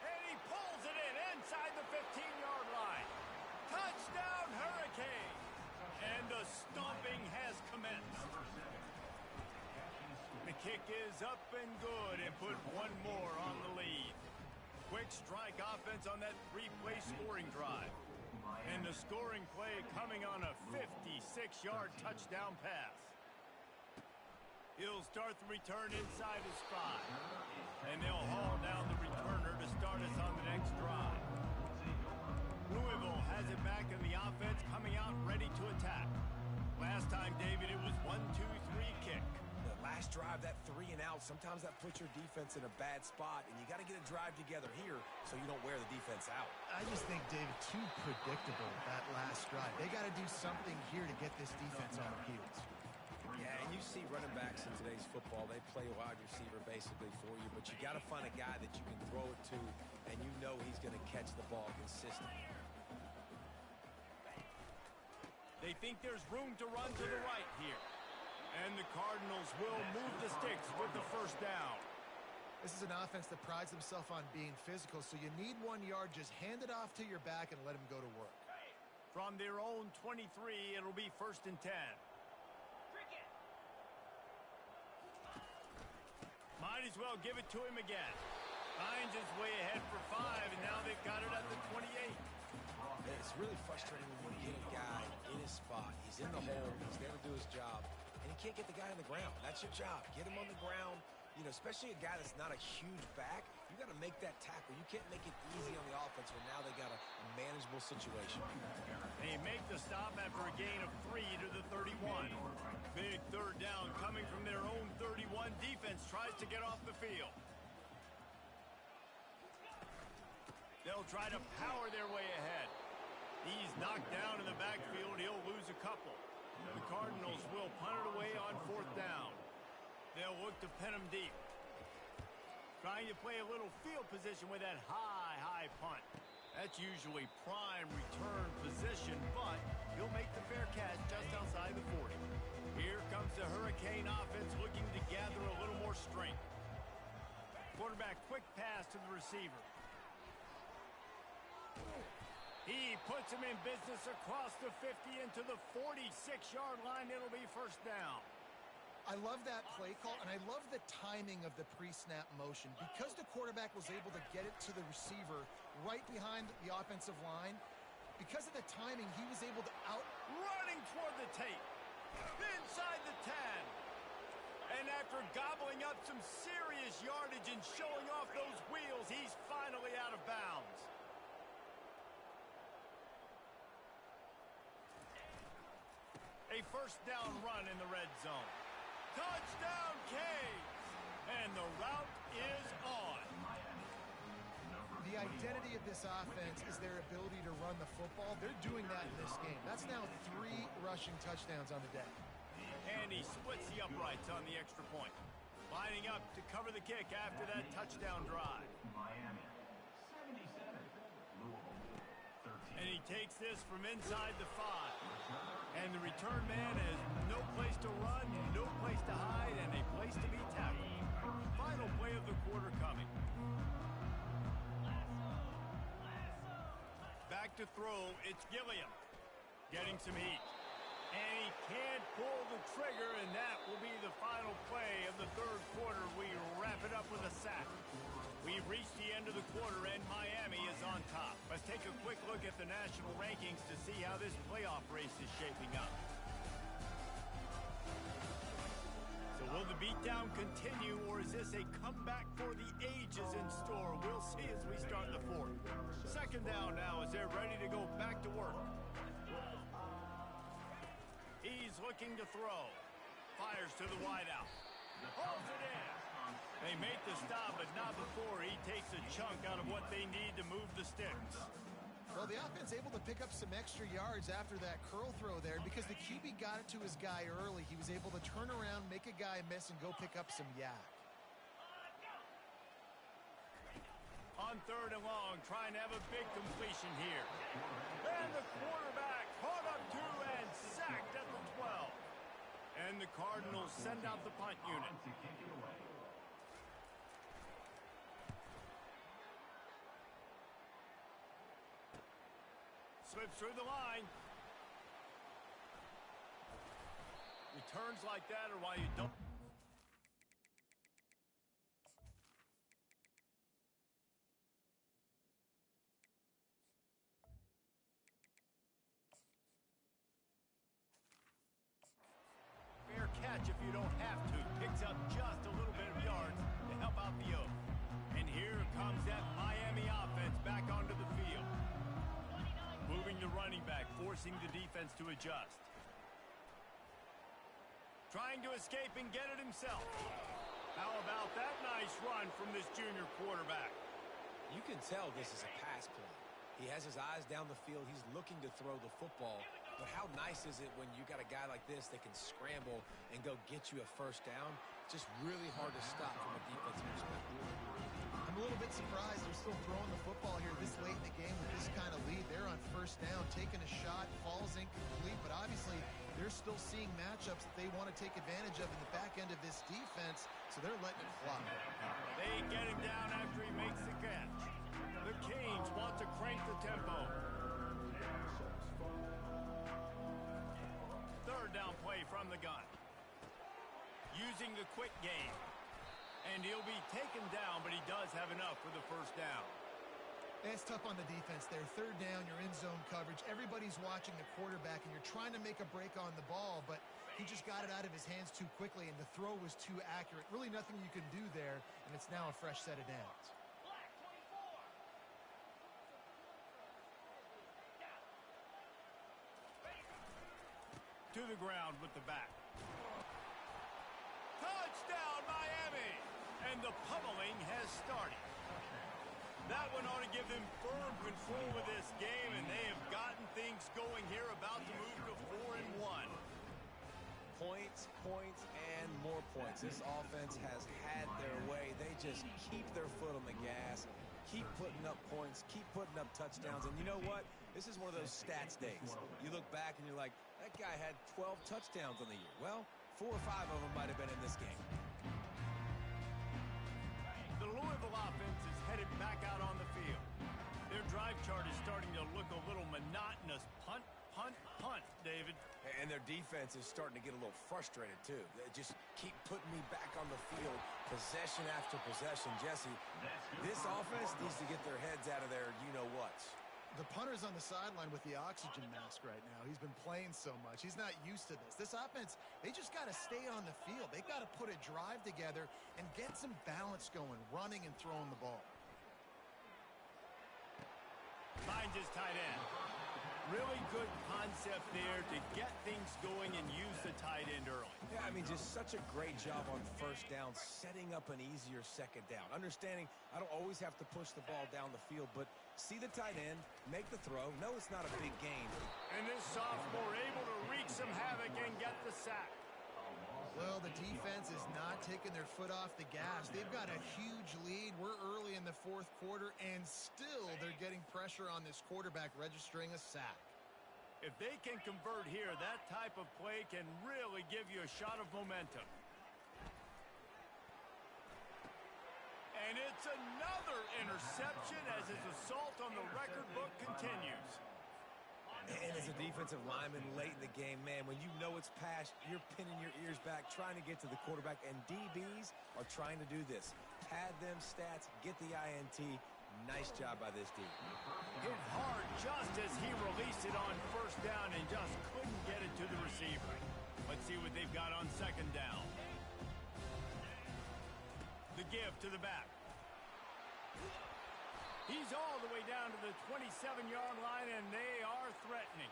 And he pulls it in inside the 15-yard line. Touchdown, Hurricane! And the stomping has commenced. The kick is up and good and put one more on the lead. Quick strike offense on that 3-play scoring drive. And the scoring play coming on a 56-yard touchdown pass. He'll start the return inside his 5. And they'll haul down the returner to start us on the next drive. Louisville has it back in the offense coming out ready to attack. Last time, David, it was 1-2-3 kick. The last drive, that 3 and out, sometimes that puts your defense in a bad spot, and you got to get a drive together here so you don't wear the defense out. I just think, David, too predictable that last drive. They got to do something here to get this defense on their heels. Yeah, and you see running backs in today's football, they play wide receiver basically for you, but you got to find a guy that you can throw it to, and you know he's going to catch the ball consistently. They think there's room to run to the right here. And the Cardinals will move the sticks with the 1st down. This is an offense that prides themselves on being physical, so you need 1 yard. Just hand it off to your back and let him go to work. From their own 23, it'll be 1st and 10. Might as well give it to him again. Finds his way ahead for 5, and now they've got it at the 28. It's really frustrating when you get a guy in his spot. He's in the hole. He's there to do his job. And he can't get the guy on the ground. That's your job. Get him on the ground. You know, especially a guy that's not a huge back. You got to make that tackle. You can't make it easy on the offense when now they got a manageable situation. They make the stop after a gain of 3 to the 31. Big 3rd down coming from their own 31. Defense tries to get off the field. They'll try to power their way ahead. He's knocked down in the backfield. He'll lose a couple. The Cardinals will punt it away on 4th down. They'll look to pin him deep. Trying to play a little field position with that high punt. That's usually prime return position, but he'll make the fair catch just outside the 40. Here comes the Hurricane offense looking to gather a little more strength. Quarterback quick pass to the receiver. He puts him in business across the 50 into the 46-yard line. It'll be 1st down. I love that play call, and I love the timing of the pre-snap motion. Because the quarterback was able to get it to the receiver right behind the offensive line, because of the timing, he was able to running toward the tape. Inside the 10. And after gobbling up some serious yardage and showing off those wheels, he's finally out of bounds. A 1st down run in the red zone. Touchdown, Canes! And the route is on. The identity of this offense is their ability to run the football. They're doing that in this game. That's now 3 rushing touchdowns on the day. And he splits the uprights on the extra point. Lining up to cover the kick after that touchdown drive. And he takes this from inside the 5. And the return man has no place to run, no place to hide, and a place to be tackled. Final play of the quarter coming. Back to throw, it's Gilliam. Getting some heat. And he can't pull the trigger, and that up with a sack. We've reached the end of the quarter, and Miami is on top. Let's take a quick look at the national rankings to see how this playoff race is shaping up. So will the beatdown continue, or is this a comeback for the ages in store? We'll see as we start the fourth. Second down now as they're ready to go back to work. He's looking to throw. Fires to the wideout. Holds it in. They make the stop, but not before he takes a chunk out of what they need to move the sticks. Well, the offense able to pick up some extra yards after that curl throw there because the QB got it to his guy early. He was able to turn around, make a guy miss, and go pick up some yak. On third and long, trying to have a big completion here. And the quarterback caught up to and sacked at the 12. And the Cardinals send out the punt unit. Slips through the line. Returns like that are why you don't. Fair catch if you don't have to. Picks up just a little bit of yards to help out the Oak. And here comes that Miami offense back onto the field. Moving the running back, forcing the defense to adjust. Trying to escape and get it himself. How about that nice run from this junior quarterback? You can tell this is a pass play. He has his eyes down the field. He's looking to throw the football. But how nice is it when you got a guy like this that can scramble and go get you a first down? Just really hard to stop from a defensive perspective. I'm a little bit surprised they're still throwing the football here this late in the game with this kind of lead. They're on first down, taking a shot, falls incomplete, but obviously they're still seeing matchups that they want to take advantage of in the back end of this defense, so they're letting it fly. They get him down after he makes the catch. The Canes want to crank the tempo. Third down play from the gun. Using the quick game. And he'll be taken down, but he does have enough for the first down. It's tough on the defense there. Third down, you're in zone coverage. Everybody's watching the quarterback, and you're trying to make a break on the ball, but he just got it out of his hands too quickly, and the throw was too accurate. Really nothing you can do there, and it's now a fresh set of downs. To the ground with the back. Touchdown, Miami! And the pummeling has started. That one ought to give them firm control of this game, and they have gotten things going here, about to move to 4-1. Points, points, and more points. This offense has had their way. They just keep their foot on the gas, keep putting up points, keep putting up touchdowns. And you know what? This is one of those stats days. You look back and you're like, that guy had 12 touchdowns on the year. Well, 4 or 5 of them might have been in this game. The Louisville offense is headed back out on the field. Their drive chart is starting to look a little monotonous. Punt, punt, punt, David. And their defense is starting to get a little frustrated, too. They just keep putting me back on the field, possession after possession. Jesse, this offense needs to get their heads out of their you-know-whats. The punter's on the sideline with the oxygen mask right now. He's been playing so much. He's not used to this. This offense, they just got to stay on the field. They've got to put a drive together and get some balance going, running and throwing the ball. Finds his tight end. Really good concept there to get things going and use the tight end early. Yeah, I mean, just such a great job on first down, setting up an easier second down. Understanding I don't always have to push the ball down the field, but see the tight end, make the throw. No, it's not a big gain. And this sophomore able to wreak some havoc and get the sack. Well, the defense is not taking their foot off the gas. They've got a huge lead. We're early in the fourth quarter, and still they're getting pressure on this quarterback, registering a sack. If they can convert here, that type of play can really give you a shot of momentum. And it's another interception as his assault on the record book continues. And as a defensive lineman late in the game, man, when you know it's passed, you're pinning your ears back, trying to get to the quarterback, and DBs are trying to do this. Pad them stats, get the INT. Nice job by this D. Hit hard just as he released it on first down and just couldn't get it to the receiver. Let's see what they've got on second down. The give to the back. He's all the way down to the 27-yard line, and they are threatening.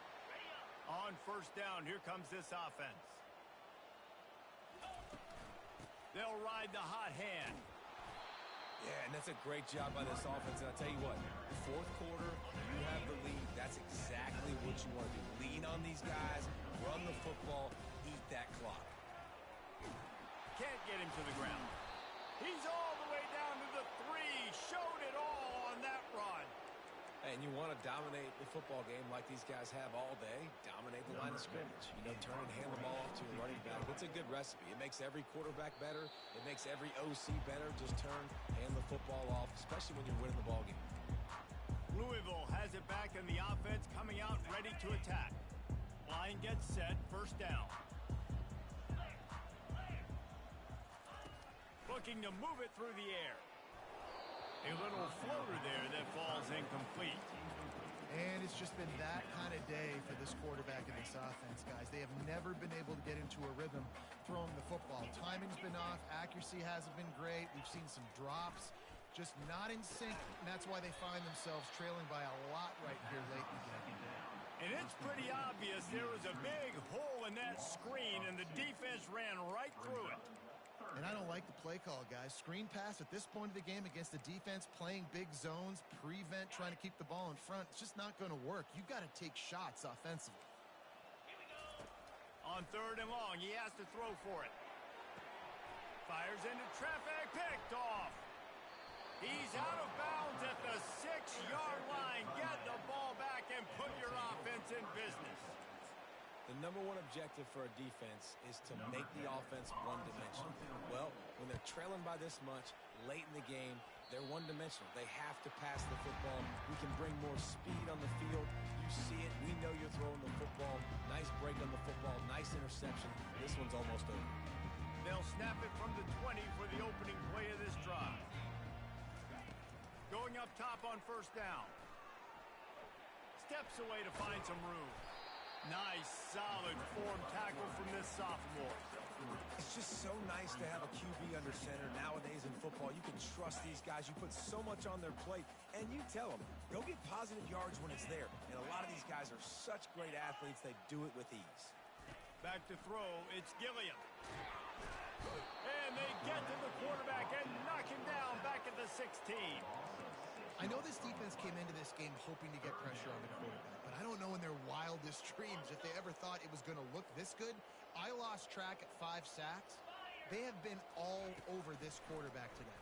On first down, here comes this offense. They'll ride the hot hand. Yeah, and that's a great job by this offense. And I'll tell you what, fourth quarter, you have the lead. That's exactly what you want to do. Lean on these guys, run the football, eat that clock. Can't get him to the ground. He's all the way down to the 3. Showed it all on that run. And you want to dominate the football game like these guys have all day. Dominate the line of scrimmage. You know, turn and hand the ball off to a running back. It's a good recipe. It makes every quarterback better. It makes every OC better. Just turn, hand the football off, especially when you're winning the ball game. Louisville has it back, and the offense coming out ready to attack. Line gets set, first down. Looking to move it through the air. A little floater there that falls incomplete. And it's just been that kind of day for this quarterback and this offense, guys. They have never been able to get into a rhythm throwing the football. Timing's been off. Accuracy hasn't been great. We've seen some drops. Just not in sync, and that's why they find themselves trailing by a lot right here late in the game. And it's pretty obvious there was a big hole in that screen, and the defense ran right through it. And I don't like the play call, guys. Screen pass at this point of the game against the defense, playing big zones, prevent, trying to keep the ball in front. It's just not going to work. You've got to take shots offensively. On third and long, he has to throw for it. Fires into traffic, picked off. He's out of bounds at the 6-yard line. Get the ball back and put your offense in business. The number one objective for a defense is to make the offense one-dimensional. Well, when they're trailing by this much, late in the game, they're one-dimensional. They have to pass the football. We can bring more speed on the field. You see it. We know you're throwing the football. Nice break on the football. Nice interception. This one's almost over. They'll snap it from the 20 for the opening play of this drive. Going up top on first down. Steps away to find some room. Nice, solid form tackle from this sophomore. It's just so nice to have a QB under center. Nowadays in football, you can trust these guys. You put so much on their plate, and you tell them, go get positive yards when it's there. And a lot of these guys are such great athletes, they do it with ease. Back to throw, it's Gilliam. And they get to the quarterback and knock him down back at the 16. I know this defense came into this game hoping to get pressure on the quarterback, but I don't know in their wildest dreams if they ever thought it was going to look this good. I lost track at 5 sacks. They have been all over this quarterback today.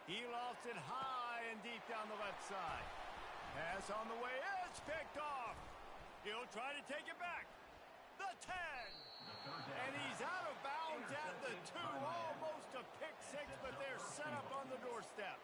He lofts it high and deep down the left side. Pass on the way, it's picked off. He'll try to take it back. The 10. And he's out of bounds at the 2. Almost a pick 6, but they're set up on the doorstep.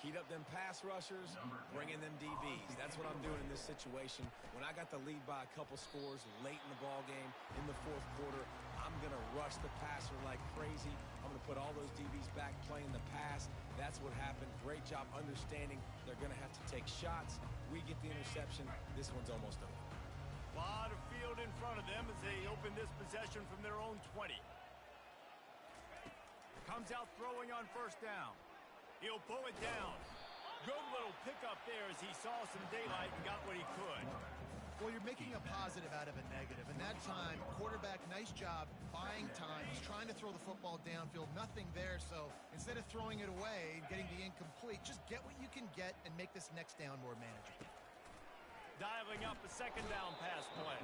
Heat up them pass rushers, bring in them DBs. That's what I'm doing in this situation. When I got the lead by a couple scores late in the ball game, in the fourth quarter, I'm going to rush the passer like crazy. I'm going to put all those DBs back playing the pass. That's what happened. Great job understanding they're going to have to take shots. We get the interception. This one's almost over. A lot of field in front of them as they open this possession from their own 20. Comes out throwing on first down. He'll pull it down. Good little pickup there as he saw some daylight and got what he could. Well, you're making a positive out of a negative. And that time, quarterback, nice job, buying time. He's trying to throw the football downfield. Nothing there, so instead of throwing it away and getting the incomplete, just get what you can get and make this next down more manageable. Dialing up a second down pass play.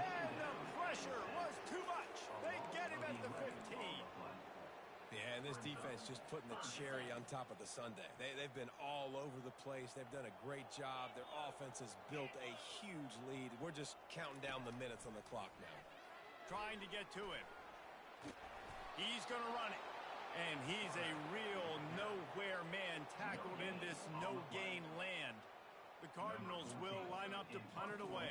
And the pressure was too much. They get him at the 15. Yeah, and this defense just putting the cherry on top of the sundae. They've been all over the place. They've done a great job. Their offense has built a huge lead. We're just counting down the minutes on the clock now. Trying to get to him. He's going to run it. And he's a real nowhere man tackled in this no-gain land. The Cardinals will line up to punt it away.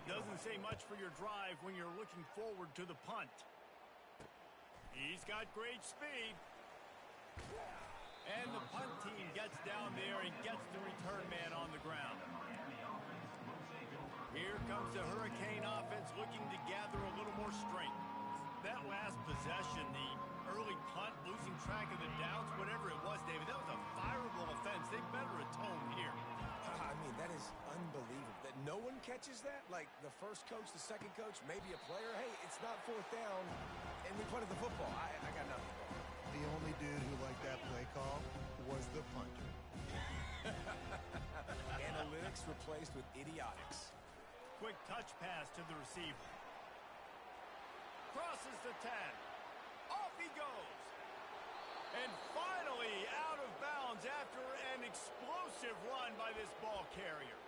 Doesn't say much for your drive when you're looking forward to the punt. He's got great speed. And the punt team gets down there and gets the return man on the ground. Here comes the Hurricane offense looking to gather a little more strength. That last possession, the early punt, losing track of the downs, whatever it was, David, that was a fireable offense. They better atone here. I mean, that is unbelievable. That no one catches that? Like the first coach, the second coach, maybe a player. Hey, it's not fourth down, and we punted the football. I got nothing. The only dude who liked that play call was the punter. Analytics replaced with idiotics. Quick touch pass to the receiver. Crosses the 10. Off he goes. And finally out of bounds after an explosive run by this ball carrier.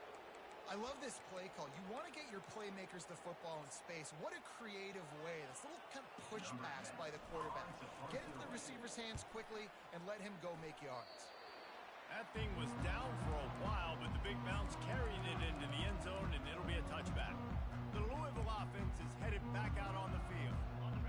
I love this play call. You want to get your playmakers the football in space. What a creative way. This little kind of push pass by the quarterback. Get into the receiver's hands quickly and let him go make yards. That thing was down for a while, but the big bounce carried it into the end zone, and it'll be a touchback. The Louisville offense is headed back out on the field.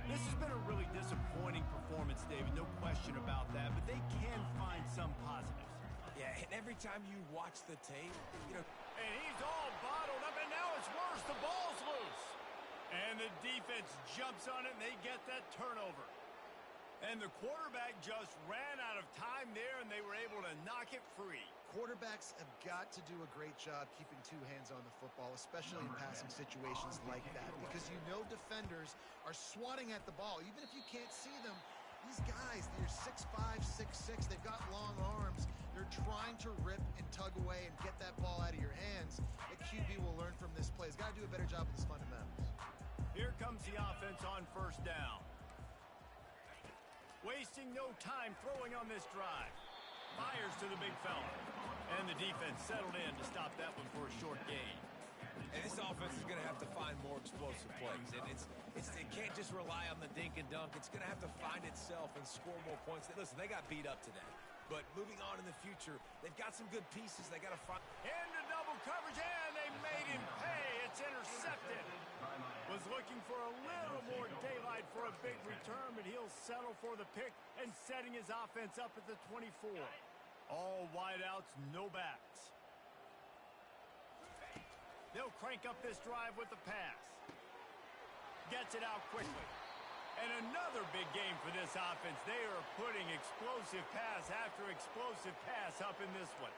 This has been a really disappointing performance, David, no question about that, but they can find some positives. Yeah, and every time you watch the tape, you know... And he's all bottled up, and now it's worse. The ball's loose. And the defense jumps on it, and they get that turnover. And the quarterback just ran out of time there, and they were able to knock it free. Quarterbacks have got to do a great job keeping two hands on the football, especially in passing situations like that, because you know defenders are swatting at the ball. Even if you can't see them, these guys, they're 6'5", 6'6", they've got long arms. They're trying to rip and tug away and get that ball out of your hands. The QB will learn from this play. He's got to do a better job with his fundamentals. Here comes the offense on first down. Wasting no time throwing on this drive. Fires to the big fella. And the defense settled in to stop that one for a short gain. And this offense is going to have to find more explosive plays. And it can't just rely on the dink and dunk. It's going to have to find itself and score more points. Listen, they got beat up today. But moving on in the future, they've got some good pieces. They got to find... Into double coverage, and they made him pay. It's intercepted. Was looking for a little more daylight for a big return, but he'll settle for the pick and setting his offense up at the 24. All wideouts, no backs. They'll crank up this drive with the pass. Gets it out quickly. And another big game for this offense. They are putting explosive pass after explosive pass up in this one.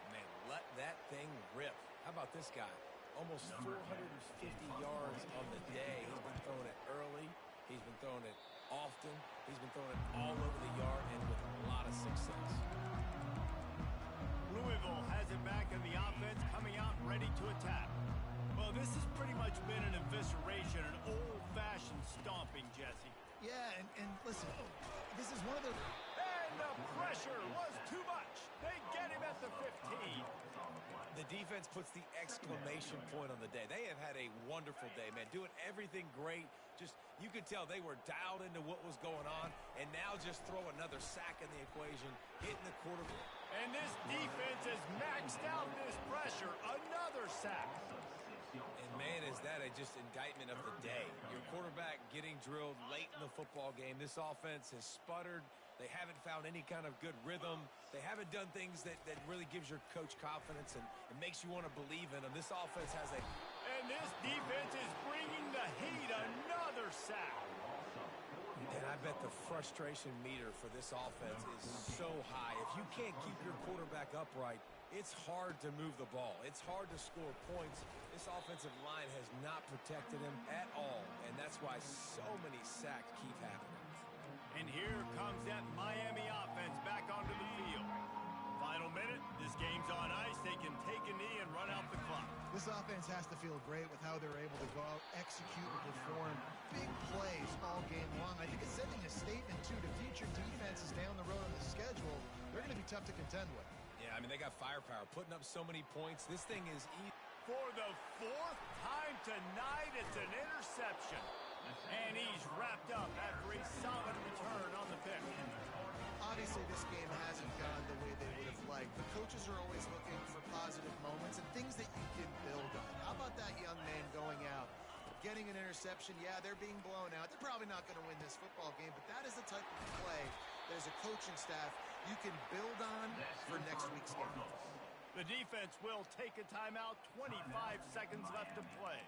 Man, let that thing rip. How about this guy? Almost 450 yards on the day. He's been throwing it early. He's been throwing it often. He's been throwing it all over the yard and with a lot of success. Louisville has it back in the offense, coming out ready to attack. Well, this has pretty much been an evisceration, an old-fashioned stomping, Jesse. Yeah, and listen, this is one of the... And the pressure was too much. They get him at the 15. The defense puts the exclamation point on the day. They have had a wonderful day, man, doing everything great. Just, you could tell they were dialed into what was going on, and now just throw another sack in the equation, hitting the quarterback. And this defense has maxed out this pressure. Another sack. And, man, is that just indictment of the day. Your quarterback getting drilled late in the football game. This offense has sputtered. They haven't found any kind of good rhythm. They haven't done things that really gives your coach confidence and makes you want to believe in them. This offense has a... And this defense is bringing the heat. Another sack. And I bet the frustration meter for this offense is so high. If you can't keep your quarterback upright, it's hard to move the ball. It's hard to score points. This offensive line has not protected him at all, and that's why so many sacks keep happening. And here comes that Miami offense back onto the field. Final minute, this game's on ice. They can take a knee and run out the clock. This offense has to feel great with how they're able to go out, execute, and perform big plays all game long. I think it's sending a statement, too, to future defenses down the road on the schedule. They're going to be tough to contend with. Yeah, I mean, they got firepower, putting up so many points. This thing is easy. For the fourth time tonight, it's an interception. And he's wrapped up after a solid return on the pick. obviously this game hasn't gone the way they would have liked, but coaches are always looking for positive moments and things that you can build on. How about that young man going out, getting an interception? Yeah, they're being blown out. They're probably not going to win this football game, but that is the type of play that as a coaching staff you can build on for next week's game. The defense will take a timeout, 25 seconds left to play.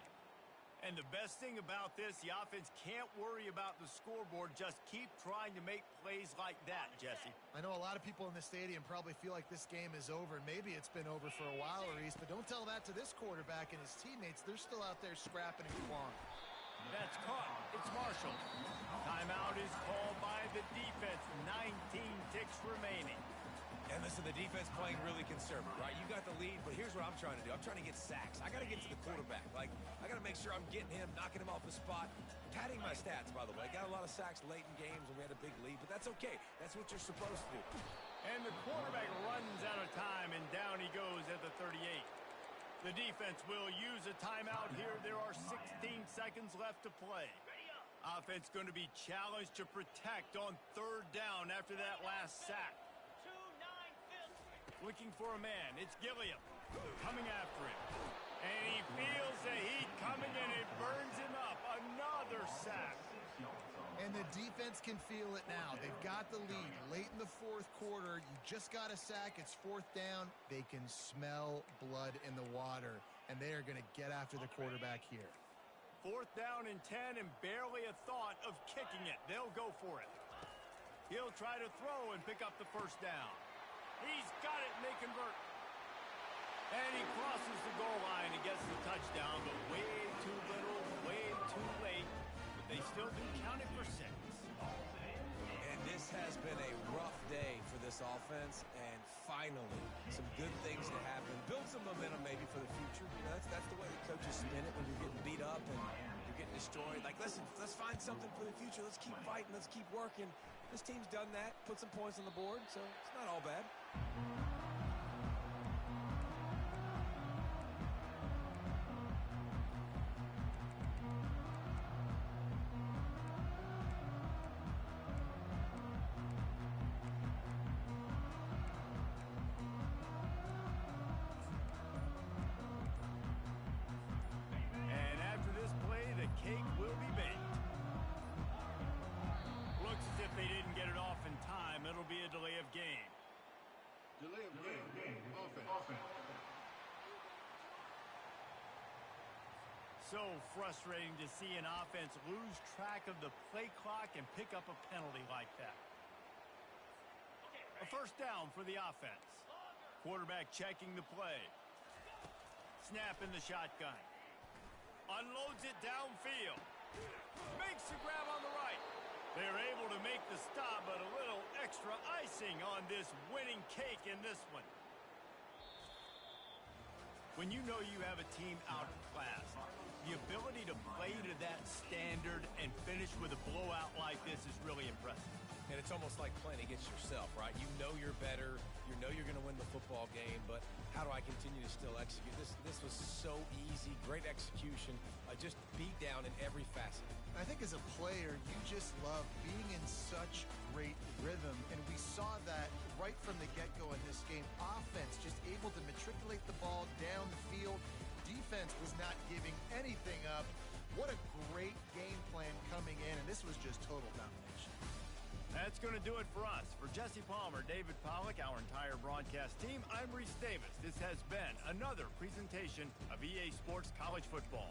And the best thing about this, the offense can't worry about the scoreboard. Just keep trying to make plays like that, Jesse. I know a lot of people in the stadium probably feel like this game is over, and maybe it's been over for a while, Reese, but don't tell that to this quarterback and his teammates. They're still out there scrapping and clawing. That's caught. It's Marshall. Timeout is called by the defense. 19 ticks remaining. And listen, the defense playing really conservative, right? You got the lead, but here's what I'm trying to do. I'm trying to get sacks. I got to get to the quarterback. Like, I got to make sure I'm getting him, knocking him off the spot. Padding my stats, by the way. Got a lot of sacks late in games when we had a big lead, but that's okay. That's what you're supposed to do. And the quarterback runs out of time, and down he goes at the 38. The defense will use a timeout here. There are 16 seconds left to play. Offense going to be challenged to protect on third down after that last sack. Looking for a man. It's Gilliam coming after him. And he feels the heat coming, and it burns him up. Another sack. And the defense can feel it now. They've got the lead. Late in the fourth quarter, you just got a sack. It's fourth down. They can smell blood in the water, and they are going to get after the quarterback here. Fourth down and 10, and barely a thought of kicking it. They'll go for it. He'll try to throw and pick up the first down. He's got it, and they convert. And he crosses the goal line and gets the touchdown, but way too little, way too late. But they still do count it for 6. And this has been a rough day for this offense, and finally, some good things to happen. Build some momentum maybe for the future. You know, that's the way the coaches spin it when you're getting beat up and you're getting destroyed. Like, listen, let's find something for the future. Let's keep fighting. Let's keep working. This team's done that, put some points on the board, so it's not all bad. And after this play, the cake will be baked. Looks as if they didn't get it off in time. It'll be a delay of game. Delay of game. Offense. So frustrating to see an offense lose track of the play clock and pick up a penalty like that. A first down for the offense. Quarterback checking the play. Snap in the shotgun. Unloads it downfield. Makes the grab on the right. They're able to make the stop, but a little extra icing on this winning cake in this one. When you know you have a team out of class, the ability to play to that standard and finish with a blowout like this is really impressive. And it's almost like playing against yourself, right? You know you're better. You know you're going to win the football game, but how do I continue to still execute? This was so easy. Great execution. Just beat down in every facet. I think as a player, you just love being in such great rhythm, and we saw that right from the get-go in this game. Offense just able to matriculate the ball down the field. Defense was not giving anything up. What a great game plan coming in, and this was just total domination. That's going to do it for us. For Jesse Palmer, David Pollack, our entire broadcast team, I'm Reese Davis. This has been another presentation of EA Sports College Football.